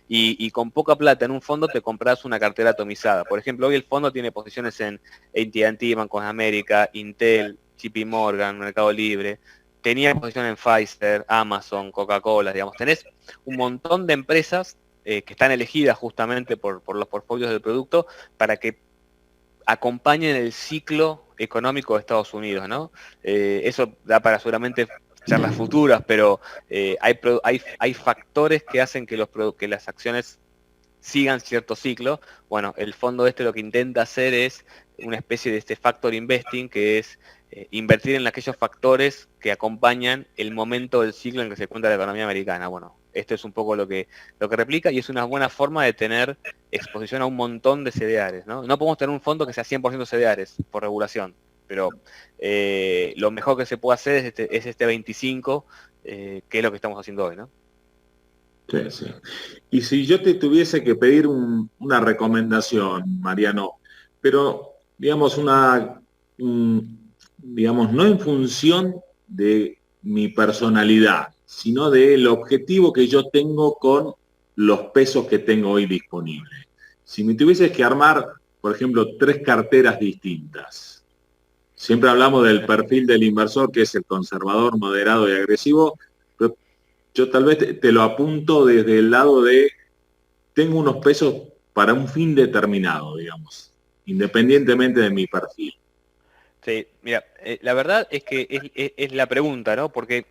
Y con poca plata en un fondo te compras una cartera atomizada. Por ejemplo, hoy el fondo tiene posiciones en AT&T, Banco de América, Intel, JP Morgan, Mercado Libre. Tenía posición en Pfizer, Amazon, Coca-Cola, digamos. Tenés un montón de empresas que están elegidas justamente por los portfolios del producto para que acompañen el ciclo económico de Estados Unidos, ¿no? Eso da para seguramente charlas futuras, pero hay factores que hacen que las acciones sigan cierto ciclo. Bueno, el fondo lo que intenta hacer es una especie de factor investing, que es invertir en aquellos factores que acompañan el momento del ciclo en que se encuentra la economía americana. Bueno, esto es un poco lo que replica y es una buena forma de tener exposición a un montón de CDRs, ¿no? No podemos tener un fondo que sea 100% CDRs por regulación, pero lo mejor que se puede hacer es este 25, que es lo que estamos haciendo hoy, ¿no? Sí, sí. Y si yo te tuviese que pedir una recomendación, Mariano, pero digamos digamos, no en función de mi personalidad, sino del objetivo que yo tengo con los pesos que tengo hoy disponibles. Si me tuvieses que armar, por ejemplo, tres carteras distintas, siempre hablamos del perfil del inversor, que es el conservador, moderado y agresivo, pero yo tal vez te lo apunto desde el lado de tengo unos pesos para un fin determinado, digamos. independientemente de mi perfil. Sí, mira, la verdad es que es la pregunta, ¿no? Porque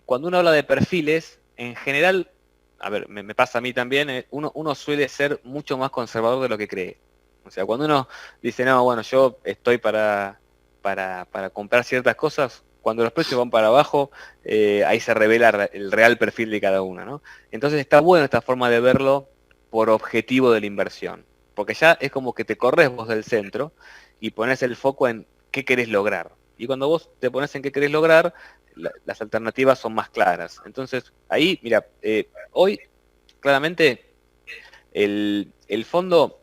cuando uno habla de perfiles, en general, a ver, me pasa a mí también, uno suele ser mucho más conservador de lo que cree. O sea, cuando uno dice, no, bueno, yo estoy para comprar ciertas cosas, cuando los precios van para abajo, ahí se revela el real perfil de cada uno, ¿no? Entonces está bueno esta forma de verlo por objetivo de la inversión, porque ya es como que te corres vos del centro y pones el foco en qué querés lograr. Y cuando vos te pones en qué querés lograr, las alternativas son más claras. Entonces, ahí, mira, hoy claramente el fondo,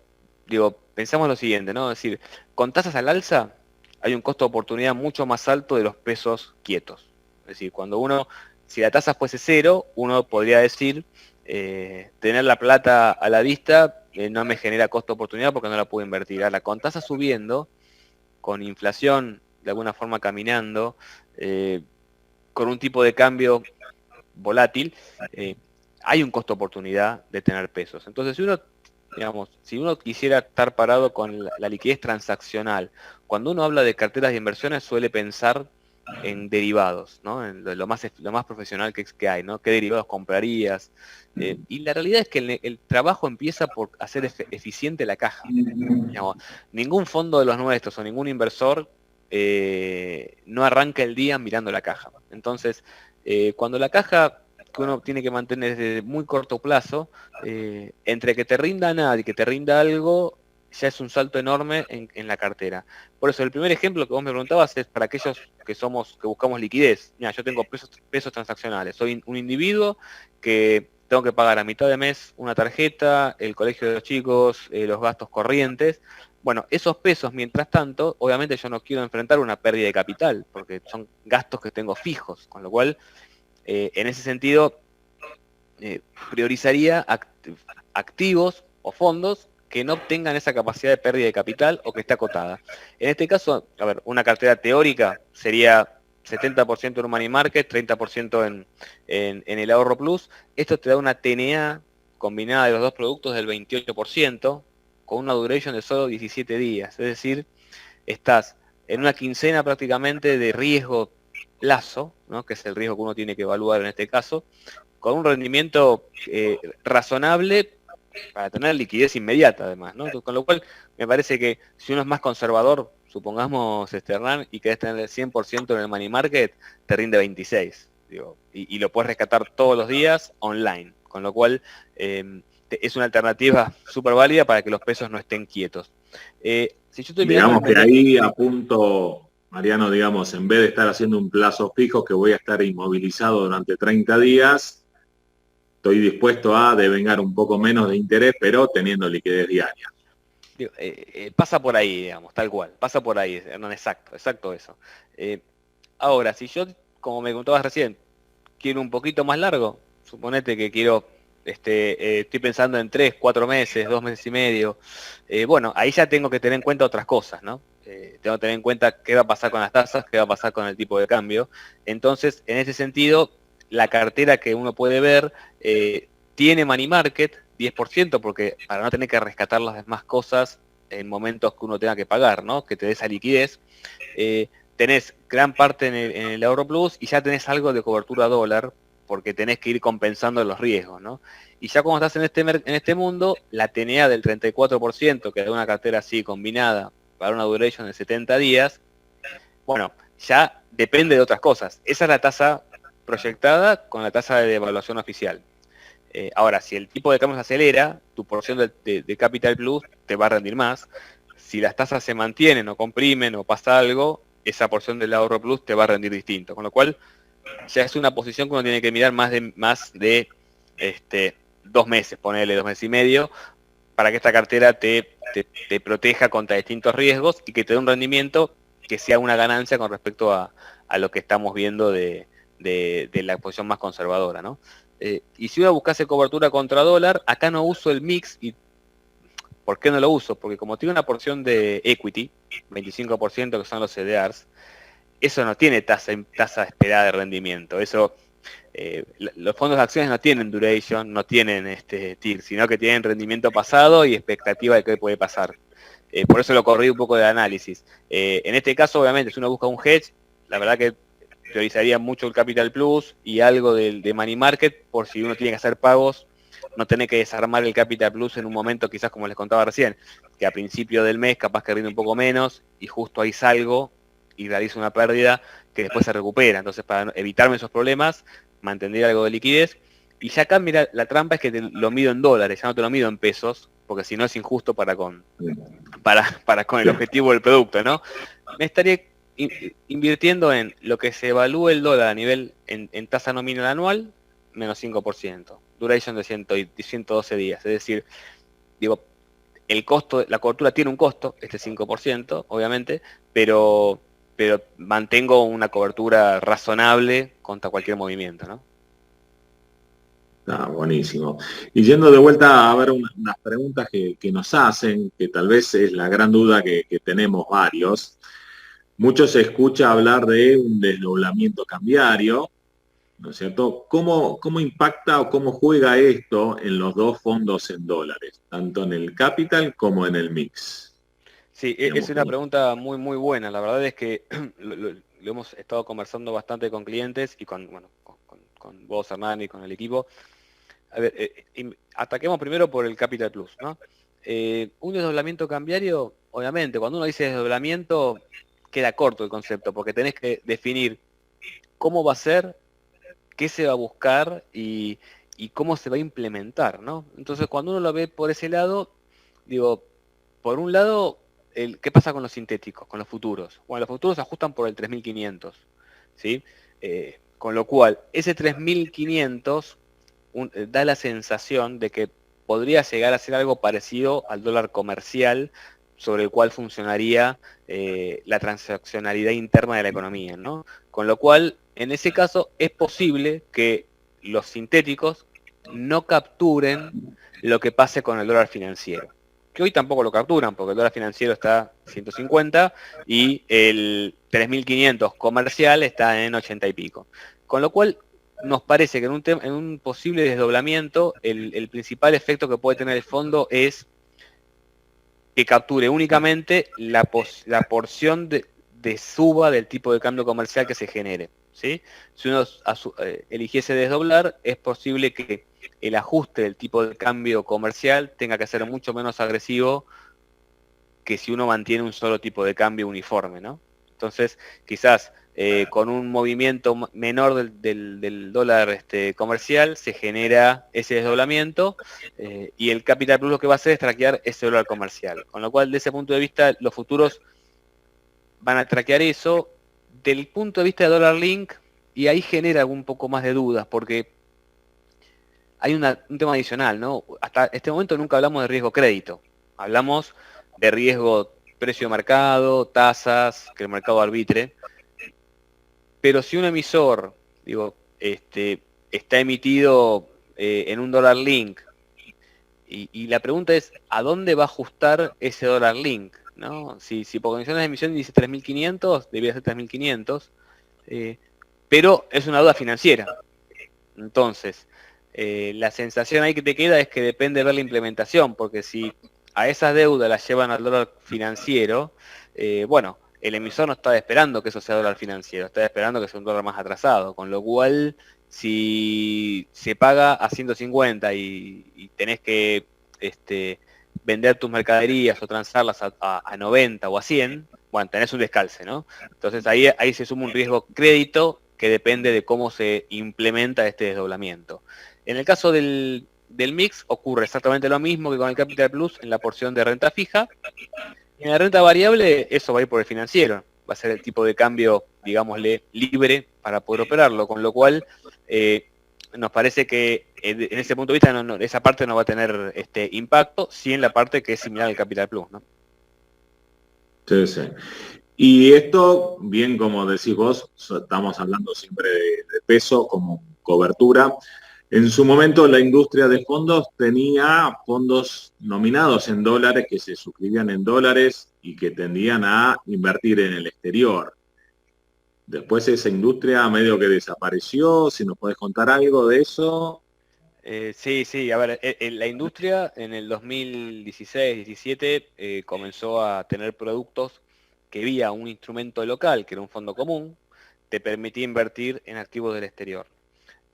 digo, pensamos lo siguiente, ¿no? Es decir, con tasas al alza hay un costo de oportunidad mucho más alto de los pesos quietos. Es decir, cuando uno, si la tasa fuese cero, uno podría decir, tener la plata a la vista no me genera costo de oportunidad porque no la puedo invertir. Ahora, con tasas subiendo, con inflación de alguna forma caminando, con un tipo de cambio volátil, hay un costo oportunidad de tener pesos. Entonces, si uno, digamos, si uno quisiera estar parado con la liquidez transaccional, cuando uno habla de carteras de inversiones suele pensar en derivados, ¿no? En lo más profesional que hay, ¿no? ¿Qué derivados comprarías? Y la realidad es que el trabajo empieza por hacer eficiente la caja. Digamos, ningún fondo de los nuestros o ningún inversor no arranca el día mirando la caja. Entonces, cuando la caja que uno tiene que mantener desde muy corto plazo, entre que te rinda nada y que te rinda algo, ya es un salto enorme en la cartera. Por eso, el primer ejemplo que vos me preguntabas es para aquellos que buscamos liquidez. Mira, yo tengo pesos transaccionales. Soy un individuo que tengo que pagar a mitad de mes una tarjeta, el colegio de los chicos, los gastos corrientes. Bueno, esos pesos, mientras tanto, obviamente yo no quiero enfrentar una pérdida de capital, porque son gastos que tengo fijos, con lo cual, en ese sentido, priorizaría activos o fondos que no tengan esa capacidad de pérdida de capital o que esté acotada. En este caso, a ver, una cartera teórica sería 70% en un money market, 30% en el ahorro plus. Esto te da una TNA combinada de los dos productos del 28%, con una duration de solo 17 días. Es decir, estás en una quincena prácticamente de riesgo plazo, ¿no? Que es el riesgo que uno tiene que evaluar en este caso, con un rendimiento razonable para tener liquidez inmediata además, ¿no? Con lo cual me parece que si uno es más conservador, supongamos, Hernán, y querés tener el 100% en el money market, te rinde 26, digo, y lo puedes rescatar todos los días online, con lo cual es una alternativa súper válida para que los pesos no estén quietos. Si yo estoy mirando Digamos el que momento... ahí apunto, Mariano, digamos, en vez de estar haciendo un plazo fijo que voy a estar inmovilizado durante 30 días, estoy dispuesto a devengar un poco menos de interés, pero teniendo liquidez diaria. Pasa por ahí, digamos, tal cual, pasa por ahí, Hernán, exacto eso. Eh, Ahora, si yo, como me contabas recién, quiero un poquito más largo, suponete que quiero, estoy pensando en 3, 4 meses, 2 meses y medio, bueno, ahí ya tengo que tener en cuenta otras cosas, ¿no? Tengo que tener en cuenta qué va a pasar con las tasas, qué va a pasar con el tipo de cambio. Entonces, en ese sentido, la cartera que uno puede ver tiene money market, 10%, porque para no tener que rescatar las demás cosas en momentos que uno tenga que pagar, ¿no? Que te dé esa liquidez. Tenés gran parte en el ahorro plus y ya tenés algo de cobertura dólar porque tenés que ir compensando los riesgos, ¿no? Y ya cuando estás en este mundo, la TNA del 34%, que da una cartera así combinada para una duration de 70 días, bueno, ya depende de otras cosas. Esa es la tasa proyectada con la tasa de devaluación oficial. Ahora, si el tipo de cambio se acelera, tu porción de Capital Plus te va a rendir más. Si las tasas se mantienen o comprimen o pasa algo, esa porción del ahorro plus te va a rendir distinto. Con lo cual, ya es una posición que uno tiene que mirar más de 2 meses, ponerle 2 meses y medio, para que esta cartera te proteja contra distintos riesgos y que te dé un rendimiento que sea una ganancia con respecto a lo que estamos viendo de la posición más conservadora, ¿no? Y si uno buscase cobertura contra dólar, acá no uso el mix. ¿Y por qué no lo uso? Porque como tiene una porción de equity, 25% que son los CDRs, eso no tiene tasa esperada de rendimiento. Eso, los fondos de acciones no tienen duration, no tienen TIR, sino que tienen rendimiento pasado y expectativa de qué puede pasar. Por eso lo corrí un poco de análisis. En este caso, obviamente, si uno busca un hedge, la verdad que priorizaría mucho el Capital Plus y algo de Money Market, por si uno tiene que hacer pagos, no tener que desarmar el Capital Plus en un momento, quizás como les contaba recién, que a principio del mes capaz que rinde un poco menos y justo ahí salgo y realizo una pérdida que después se recupera. Entonces, para evitarme esos problemas, mantendría algo de liquidez. Y ya acá, mira, la trampa es que lo mido en dólares, ya no te lo mido en pesos, porque si no es injusto para con el objetivo del producto, ¿no? Me estaría invirtiendo en lo que se evalúe el dólar a nivel en tasa nominal anual, menos 5%, duration de 112 días, es decir, digo, el costo, la cobertura tiene un costo, este 5%, obviamente, pero mantengo una cobertura razonable contra cualquier movimiento, ¿no? Ah, buenísimo. Y yendo de vuelta a ver unas preguntas que nos hacen, que tal vez es la gran duda que tenemos varios. Mucho se escucha hablar de un desdoblamiento cambiario, ¿no es cierto? ¿Cómo impacta o cómo juega esto en los dos fondos en dólares, tanto en el capital como en el mix? Sí, es Digamos, una pregunta muy, muy buena. La verdad es que lo hemos estado conversando bastante con clientes y bueno, con vos, Hernán, y con el equipo. A ver, ataquemos primero por el Capital Plus, ¿no? Un desdoblamiento cambiario, obviamente, cuando uno dice desdoblamiento, queda corto el concepto, porque tenés que definir cómo va a ser, qué se va a buscar y cómo se va a implementar, ¿no? Entonces, cuando uno lo ve por ese lado, digo, por un lado, ¿qué pasa con los sintéticos, con los futuros? Bueno, los futuros se ajustan por el 3500, ¿sí? Con lo cual, ese 3500 da la sensación de que podría llegar a ser algo parecido al dólar comercial sobre el cual funcionaría la transaccionalidad interna de la economía, ¿no? Con lo cual, en ese caso, es posible que los sintéticos no capturen lo que pase con el dólar financiero, que hoy tampoco lo capturan, porque el dólar financiero está 150 y el 3500 comercial está en 80 y pico. Con lo cual, nos parece que en un posible desdoblamiento, el principal efecto que puede tener el fondo es que capture únicamente la porción de suba del tipo de cambio comercial que se genere, ¿sí? Si uno eligiese desdoblar, es posible que el ajuste del tipo de cambio comercial tenga que ser mucho menos agresivo que si uno mantiene un solo tipo de cambio uniforme, ¿no? Entonces, quizás con un movimiento menor del dólar comercial se genera ese desdoblamiento y el Capital Plus lo que va a hacer es traquear ese dólar comercial. Con lo cual, desde ese punto de vista, los futuros van a traquear eso. Del punto de vista de dólar link, y ahí genera un poco más de dudas, porque hay un tema adicional, ¿no? Hasta este momento nunca hablamos de riesgo crédito. Hablamos de riesgo precio de mercado, tasas, que el mercado arbitre. Pero si un emisor, digo, está emitido en un dólar link, y la pregunta es, ¿a dónde va a ajustar ese dólar link? ¿No? Si por condiciones de emisión dice 3.500, debería ser 3.500, pero es una deuda financiera. Entonces, la sensación ahí que te queda es que depende de ver la implementación, porque si a esas deudas las llevan al dólar financiero, bueno, el emisor no está esperando que eso sea dólar financiero, está esperando que sea un dólar más atrasado, con lo cual si se paga a 150 y tenés que vender tus mercaderías o transarlas a 90 o a 100, bueno, tenés un descalce, ¿no? Entonces ahí se suma un riesgo crédito que depende de cómo se implementa este desdoblamiento. En el caso del mix ocurre exactamente lo mismo que con el Capital Plus en la porción de renta fija. Y en la renta variable eso va a ir por el financiero, va a ser el tipo de cambio, digámosle, libre para poder operarlo, con lo cual nos parece que en ese punto de vista esa parte no va a tener impacto, sí en la parte que es similar al Capital Plus, ¿no? Sí, sí. Y esto, bien como decís vos, estamos hablando siempre de peso como cobertura. En su momento la industria de fondos tenía fondos nominados en dólares que se suscribían en dólares y que tendían a invertir en el exterior. Después esa industria medio que desapareció, si nos podés contar algo de eso. Sí, sí, a ver, la industria en el 2016-17 comenzó a tener productos que vía un instrumento local, que era un fondo común, te permitía invertir en activos del exterior.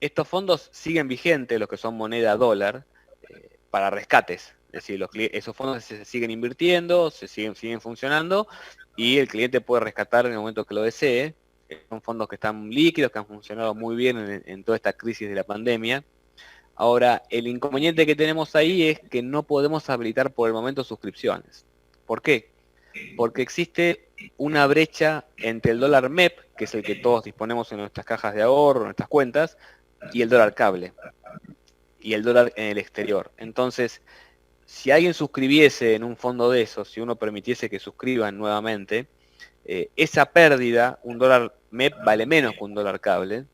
Estos fondos siguen vigentes, los que son moneda dólar, para rescates. Es decir, esos fondos se siguen invirtiendo, siguen funcionando y el cliente puede rescatar en el momento que lo desee. Son fondos que están líquidos, que han funcionado muy bien en toda esta crisis de la pandemia. Ahora, el inconveniente que tenemos ahí es que no podemos habilitar por el momento suscripciones. ¿Por qué? Porque existe una brecha entre el dólar MEP, que es el que todos disponemos en nuestras cajas de ahorro, en nuestras cuentas, y el dólar cable, y el dólar en el exterior. Entonces, si alguien suscribiese en un fondo de esos, si uno permitiese que suscriban nuevamente, esa pérdida, un dólar MEP vale menos que un dólar cable,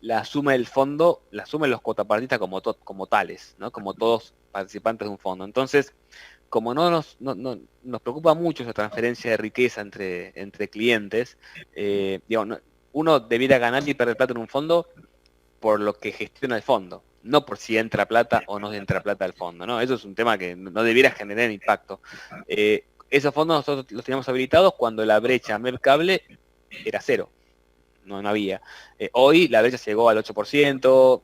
la asume el fondo, la asumen los cuotapartistas como tales, ¿no? Como todos participantes de un fondo. Entonces, como nos preocupa mucho esa transferencia de riqueza entre clientes, digamos, uno debiera ganar y perder plata en un fondo por lo que gestiona el fondo, no por si entra plata o no entra plata al fondo, ¿no? Eso es un tema que no debiera generar impacto. Esos fondos nosotros los teníamos habilitados cuando la brecha mercable era cero, no había. Hoy la brecha llegó al 8%,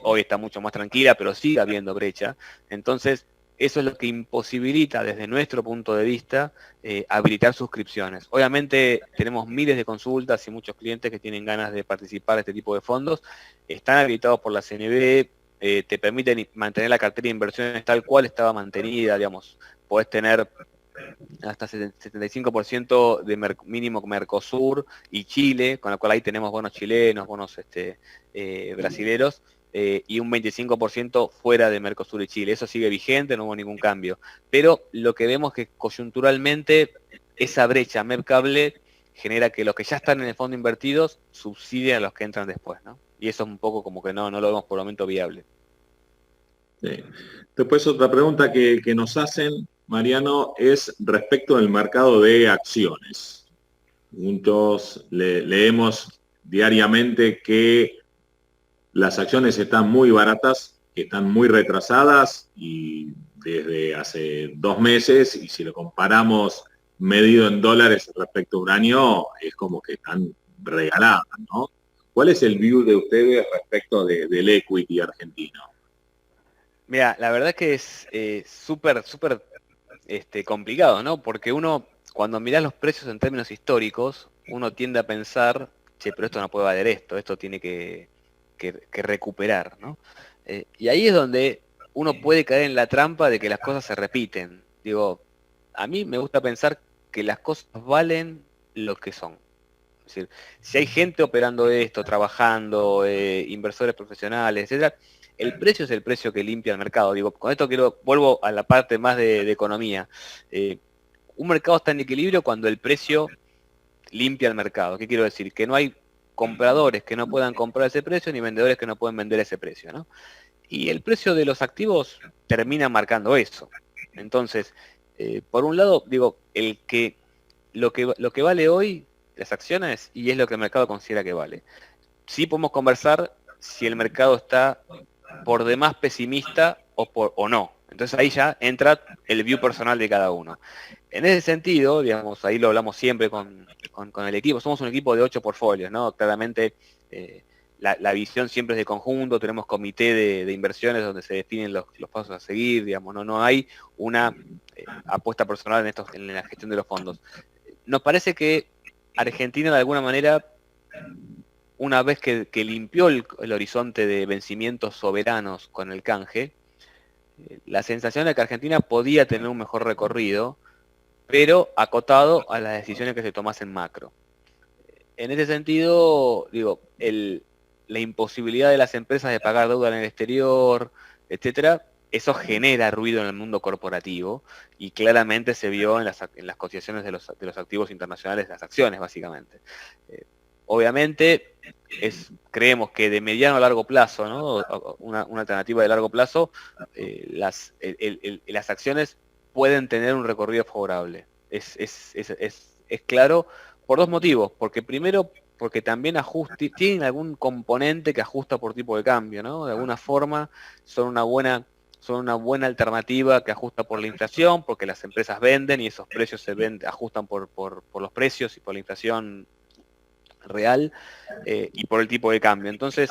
hoy está mucho más tranquila, pero sigue habiendo brecha. Entonces, eso es lo que imposibilita desde nuestro punto de vista habilitar suscripciones. Obviamente tenemos miles de consultas y muchos clientes que tienen ganas de participar de este tipo de fondos. Están habilitados por la CNB, te permiten mantener la cartera de inversiones tal cual estaba mantenida, digamos. Podés tener hasta 75% de mínimo Mercosur y Chile, con lo cual ahí tenemos bonos chilenos, bonos brasileros, y un 25% fuera de Mercosur y Chile. Eso sigue vigente, no hubo ningún cambio. Pero lo que vemos es que coyunturalmente esa brecha mercable genera que los que ya están en el fondo invertidos subsidien a los que entran después, ¿no? Y eso es un poco como que no lo vemos por el momento viable. Sí. Después otra pregunta que nos hacen, Mariano, es respecto del mercado de acciones. Muchos leemos diariamente que las acciones están muy baratas, que están muy retrasadas y desde hace 2 meses, y si lo comparamos medido en dólares respecto a un año, es como que están regaladas, ¿no? ¿Cuál es el view de ustedes respecto del equity argentino? Mira, la verdad que es súper complicado, ¿no? Porque uno, cuando mirás los precios en términos históricos, uno tiende a pensar, che, pero esto no puede valer esto tiene que recuperar, ¿no? Y ahí es donde uno puede caer en la trampa de que las cosas se repiten. Digo, a mí me gusta pensar que las cosas valen lo que son. Es decir, si hay gente operando esto, trabajando, inversores profesionales, etcétera, el precio es el precio que limpia el mercado. Digo, con esto vuelvo a la parte más de economía. Eh, un mercado está en equilibrio cuando el precio limpia el mercado. ¿Qué quiero decir? Que no hay compradores que no puedan comprar ese precio ni vendedores que no pueden vender ese precio, ¿no? Y el precio de los activos termina marcando eso. Entonces, por un lado, digo, lo que vale hoy las acciones y es lo que el mercado considera que vale. Sí podemos conversar si el mercado está por demás pesimista o no. Entonces ahí ya entra el view personal de cada uno. En ese sentido, digamos, ahí lo hablamos siempre con el equipo, somos un equipo de 8 portfolios, ¿no? Claramente la visión siempre es de conjunto, tenemos comité de inversiones donde se definen los pasos a seguir, digamos, no hay una apuesta personal en la gestión de los fondos. Nos parece que Argentina de alguna manera, una vez que limpió el horizonte de vencimientos soberanos con el canje, la sensación de que Argentina podía tener un mejor recorrido, pero acotado a las decisiones que se tomasen macro. En ese sentido, digo, la imposibilidad de las empresas de pagar deuda en el exterior, etcétera, eso genera ruido en el mundo corporativo y claramente se vio en las cotizaciones de los activos internacionales, las acciones, básicamente. Obviamente, creemos que de mediano a largo plazo, ¿no? Una alternativa de largo plazo, las acciones pueden tener un recorrido favorable. Es claro por dos motivos. Porque primero, porque también tienen algún componente que ajusta por tipo de cambio, ¿no? De alguna forma son una buena alternativa que ajusta por la inflación, porque las empresas venden y esos precios ajustan por los precios y por la inflación real y por el tipo de cambio. Entonces,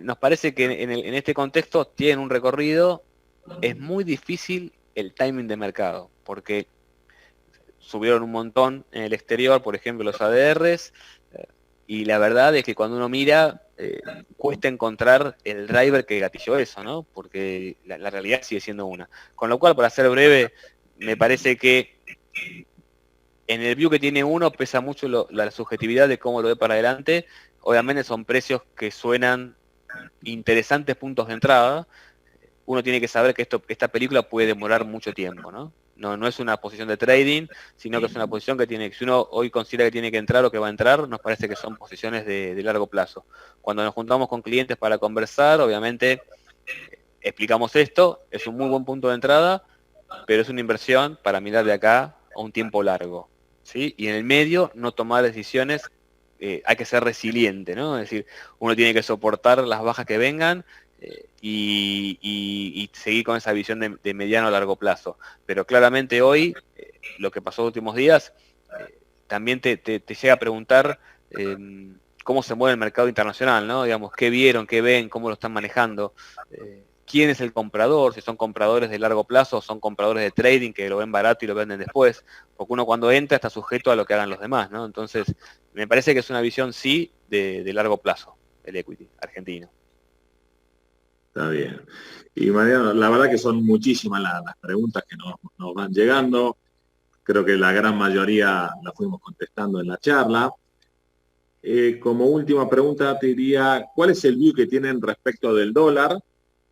nos parece que en este contexto tienen un recorrido, es muy difícil el timing de mercado, porque subieron un montón en el exterior, por ejemplo, los ADRs, y la verdad es que cuando uno mira, cuesta encontrar el driver que gatilló eso, ¿no? Porque la realidad sigue siendo una. Con lo cual, para ser breve, me parece que en el view que tiene uno pesa mucho la subjetividad de cómo lo ve para adelante. Obviamente son precios que suenan interesantes puntos de entrada. Uno tiene que saber que esta película puede demorar mucho tiempo, ¿no? No es una posición de trading, sino que es una posición que si uno hoy considera que tiene que entrar o que va a entrar, nos parece que son posiciones de largo plazo. Cuando nos juntamos con clientes para conversar, obviamente explicamos esto, es un muy buen punto de entrada, pero es una inversión para mirar de acá a un tiempo largo, ¿sí? Y en el medio no tomar decisiones, hay que ser resiliente, ¿no? Es decir, uno tiene que soportar las bajas que vengan, y seguir con esa visión de mediano a largo plazo. Pero claramente hoy, lo que pasó los últimos días, también te llega a preguntar cómo se mueve el mercado internacional, ¿no? Digamos, qué vieron, qué ven, cómo lo están manejando, quién es el comprador, si son compradores de largo plazo o son compradores de trading que lo ven barato y lo venden después, porque uno cuando entra está sujeto a lo que hagan los demás, ¿no? Entonces, me parece que es una visión, sí, de largo plazo, el equity argentino. Está bien. Y Mariano, la verdad que son muchísimas las preguntas que nos van llegando. Creo que la gran mayoría la fuimos contestando en la charla. Como última pregunta te diría, ¿cuál es el view que tienen respecto del dólar?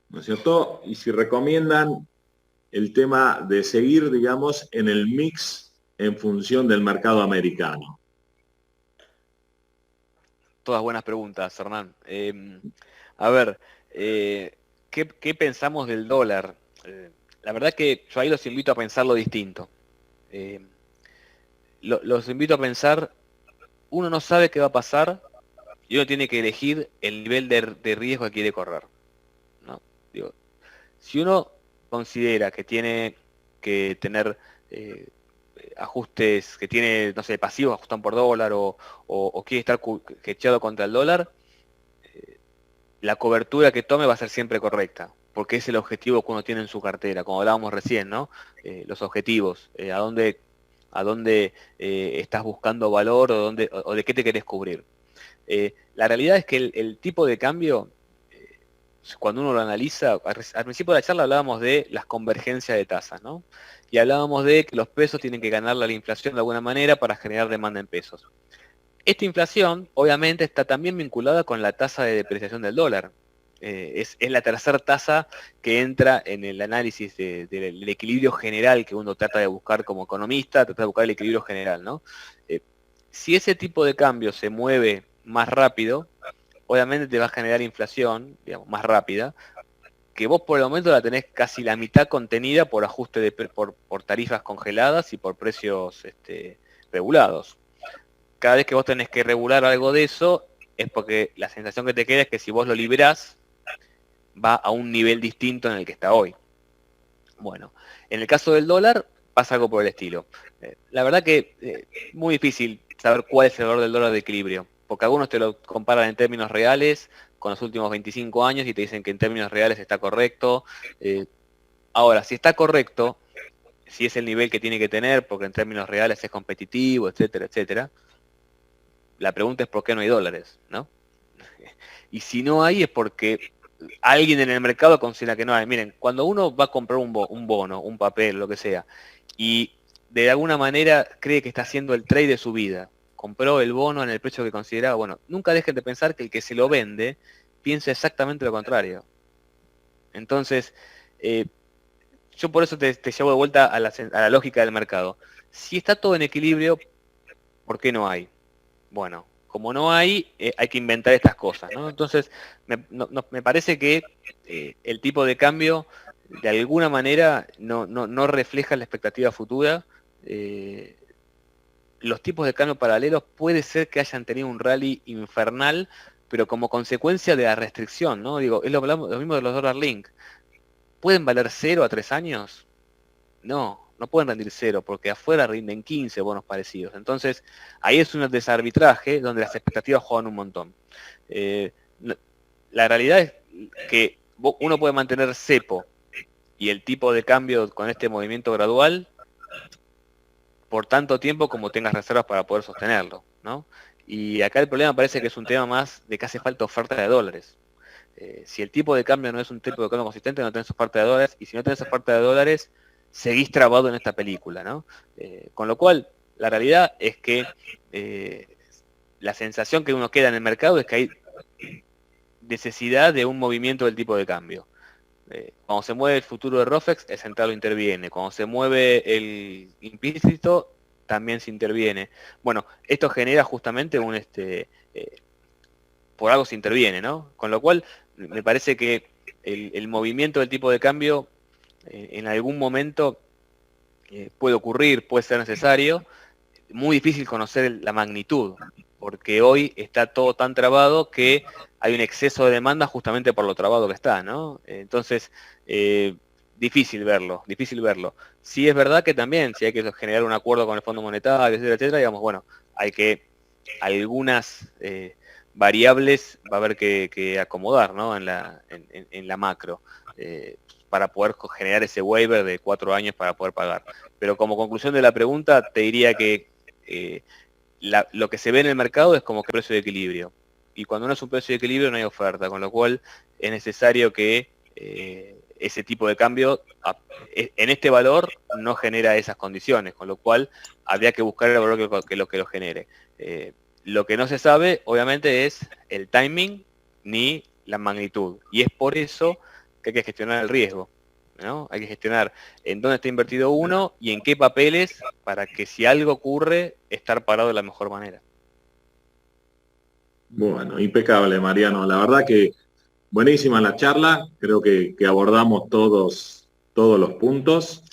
¿No es cierto? Y si recomiendan el tema de seguir, digamos, en el mix en función del mercado americano. Todas buenas preguntas, Hernán. A ver, ¿qué pensamos del dólar? La verdad que yo ahí los invito a pensarlo distinto. Eh, los invito a pensar, uno no sabe qué va a pasar y uno tiene que elegir el nivel de riesgo que quiere correr, ¿no? Digo, si uno considera que tiene que tener ajustes, que tiene, no sé, pasivos ajustan por dólar o quiere estar echado contra el dólar, la cobertura que tome va a ser siempre correcta, porque es el objetivo que uno tiene en su cartera, como hablábamos recién, ¿no? Los objetivos, a dónde estás buscando valor o de qué te querés cubrir. La realidad es que el tipo de cambio, cuando uno lo analiza, al principio de la charla hablábamos de las convergencias de tasas, ¿no? Y hablábamos de que los pesos tienen que ganarle a la inflación de alguna manera para generar demanda en pesos. Esta inflación, obviamente, está también vinculada con la tasa de depreciación del dólar. Es la tercera tasa que entra en el análisis del equilibrio general que uno trata de buscar como economista, trata de buscar el equilibrio general, ¿no? Si ese tipo de cambio se mueve más rápido, obviamente te va a generar inflación, digamos, más rápida, que vos por el momento la tenés casi la mitad contenida por ajuste por tarifas congeladas y por precios regulados. Cada vez que vos tenés que regular algo de eso, es porque la sensación que te queda es que si vos lo liberás, va a un nivel distinto en el que está hoy. Bueno, en el caso del dólar, pasa algo por el estilo. La verdad que es muy difícil saber cuál es el valor del dólar de equilibrio, porque algunos te lo comparan en términos reales con los últimos 25 años y te dicen que en términos reales está correcto. Ahora, si está correcto, si es el nivel que tiene que tener, porque en términos reales es competitivo, etcétera, etcétera, la pregunta es por qué no hay dólares, ¿no? Y si no hay es porque alguien en el mercado considera que no hay. Miren, cuando uno va a comprar un bono, un papel, lo que sea, y de alguna manera cree que está haciendo el trade de su vida, compró el bono en el precio que consideraba, bueno, nunca dejen de pensar que el que se lo vende piensa exactamente lo contrario. Entonces, yo por eso te llevo de vuelta a la lógica del mercado. Si está todo en equilibrio, ¿por qué no hay? Bueno, como no hay que inventar estas cosas, ¿no? Entonces, me parece que el tipo de cambio, de alguna manera, no refleja la expectativa futura. los tipos de cambio paralelos puede ser que hayan tenido un rally infernal, pero como consecuencia de la restricción, ¿no? Digo, es lo mismo de los dólar link. ¿Pueden valer 0 a 3 años? No, no pueden rendir 0, porque afuera rinden 15 bonos parecidos. Entonces, ahí es un desarbitraje donde las expectativas juegan un montón. La realidad es que uno puede mantener cepo y el tipo de cambio con este movimiento gradual por tanto tiempo como tengas reservas para poder sostenerlo, ¿no? Y acá el problema parece que es un tema más de que hace falta oferta de dólares. Si el tipo de cambio no es un tipo de cambio consistente, no tenés oferta de dólares, y si no tenés oferta de dólares, seguís trabado en esta película, ¿no? Con lo cual, la realidad es que la sensación que uno queda en el mercado es que hay necesidad de un movimiento del tipo de cambio. Cuando se mueve el futuro de ROFEX, el central lo interviene. Cuando se mueve el implícito, también se interviene. Bueno, esto genera justamente un por algo se interviene, ¿no? Con lo cual, me parece que el movimiento del tipo de cambio en algún momento puede ocurrir, puede ser necesario. Muy difícil conocer la magnitud, porque hoy está todo tan trabado que hay un exceso de demanda justamente por lo trabado que está, ¿no? Entonces, difícil verlo, difícil verlo. Sí es verdad que también, si hay que generar un acuerdo con el Fondo Monetario, etcétera, etcétera, digamos, bueno, hay que algunas variables va a haber que acomodar, ¿no? En la macro, para poder generar ese waiver de 4 años para poder pagar. Pero como conclusión de la pregunta, te diría que lo que se ve en el mercado es como que precio de equilibrio. Y cuando no es un precio de equilibrio no hay oferta, con lo cual es necesario que ese tipo de cambio en este valor no genera esas condiciones, con lo cual habría que buscar el valor que lo genere. Lo que no se sabe, obviamente, es el timing ni la magnitud. Y es por eso que hay que gestionar el riesgo, ¿no? Hay que gestionar en dónde está invertido uno y en qué papeles para que si algo ocurre, estar parado de la mejor manera. Bueno, impecable, Mariano. La verdad que buenísima la charla. Creo que abordamos todos los puntos.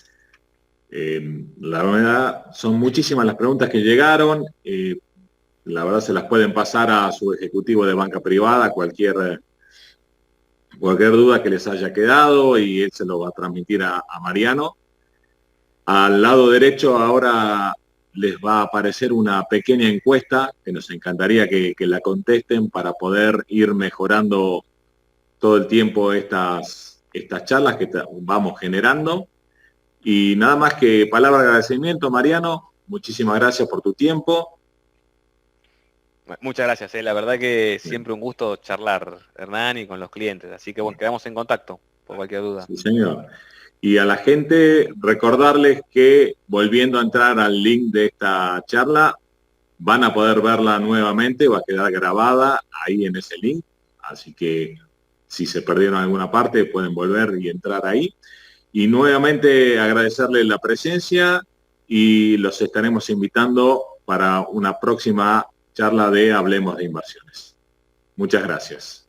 La verdad, son muchísimas las preguntas que llegaron. La verdad, se las pueden pasar a su ejecutivo de banca privada, cualquier duda que les haya quedado, y él se lo va a transmitir a Mariano. Al lado derecho ahora les va a aparecer una pequeña encuesta que nos encantaría que la contesten para poder ir mejorando todo el tiempo estas charlas que vamos generando. Y nada más que palabra de agradecimiento, Mariano. Muchísimas gracias por tu tiempo. Muchas gracias, la verdad que siempre un gusto charlar, Hernán, y con los clientes. Así que bueno, quedamos en contacto por cualquier duda. Sí, señor. Y a la gente recordarles que volviendo a entrar al link de esta charla, van a poder verla nuevamente, va a quedar grabada ahí en ese link. Así que si se perdieron alguna parte, pueden volver y entrar ahí. Y nuevamente agradecerles la presencia y los estaremos invitando para una próxima charla de Hablemos de Inversiones. Muchas gracias.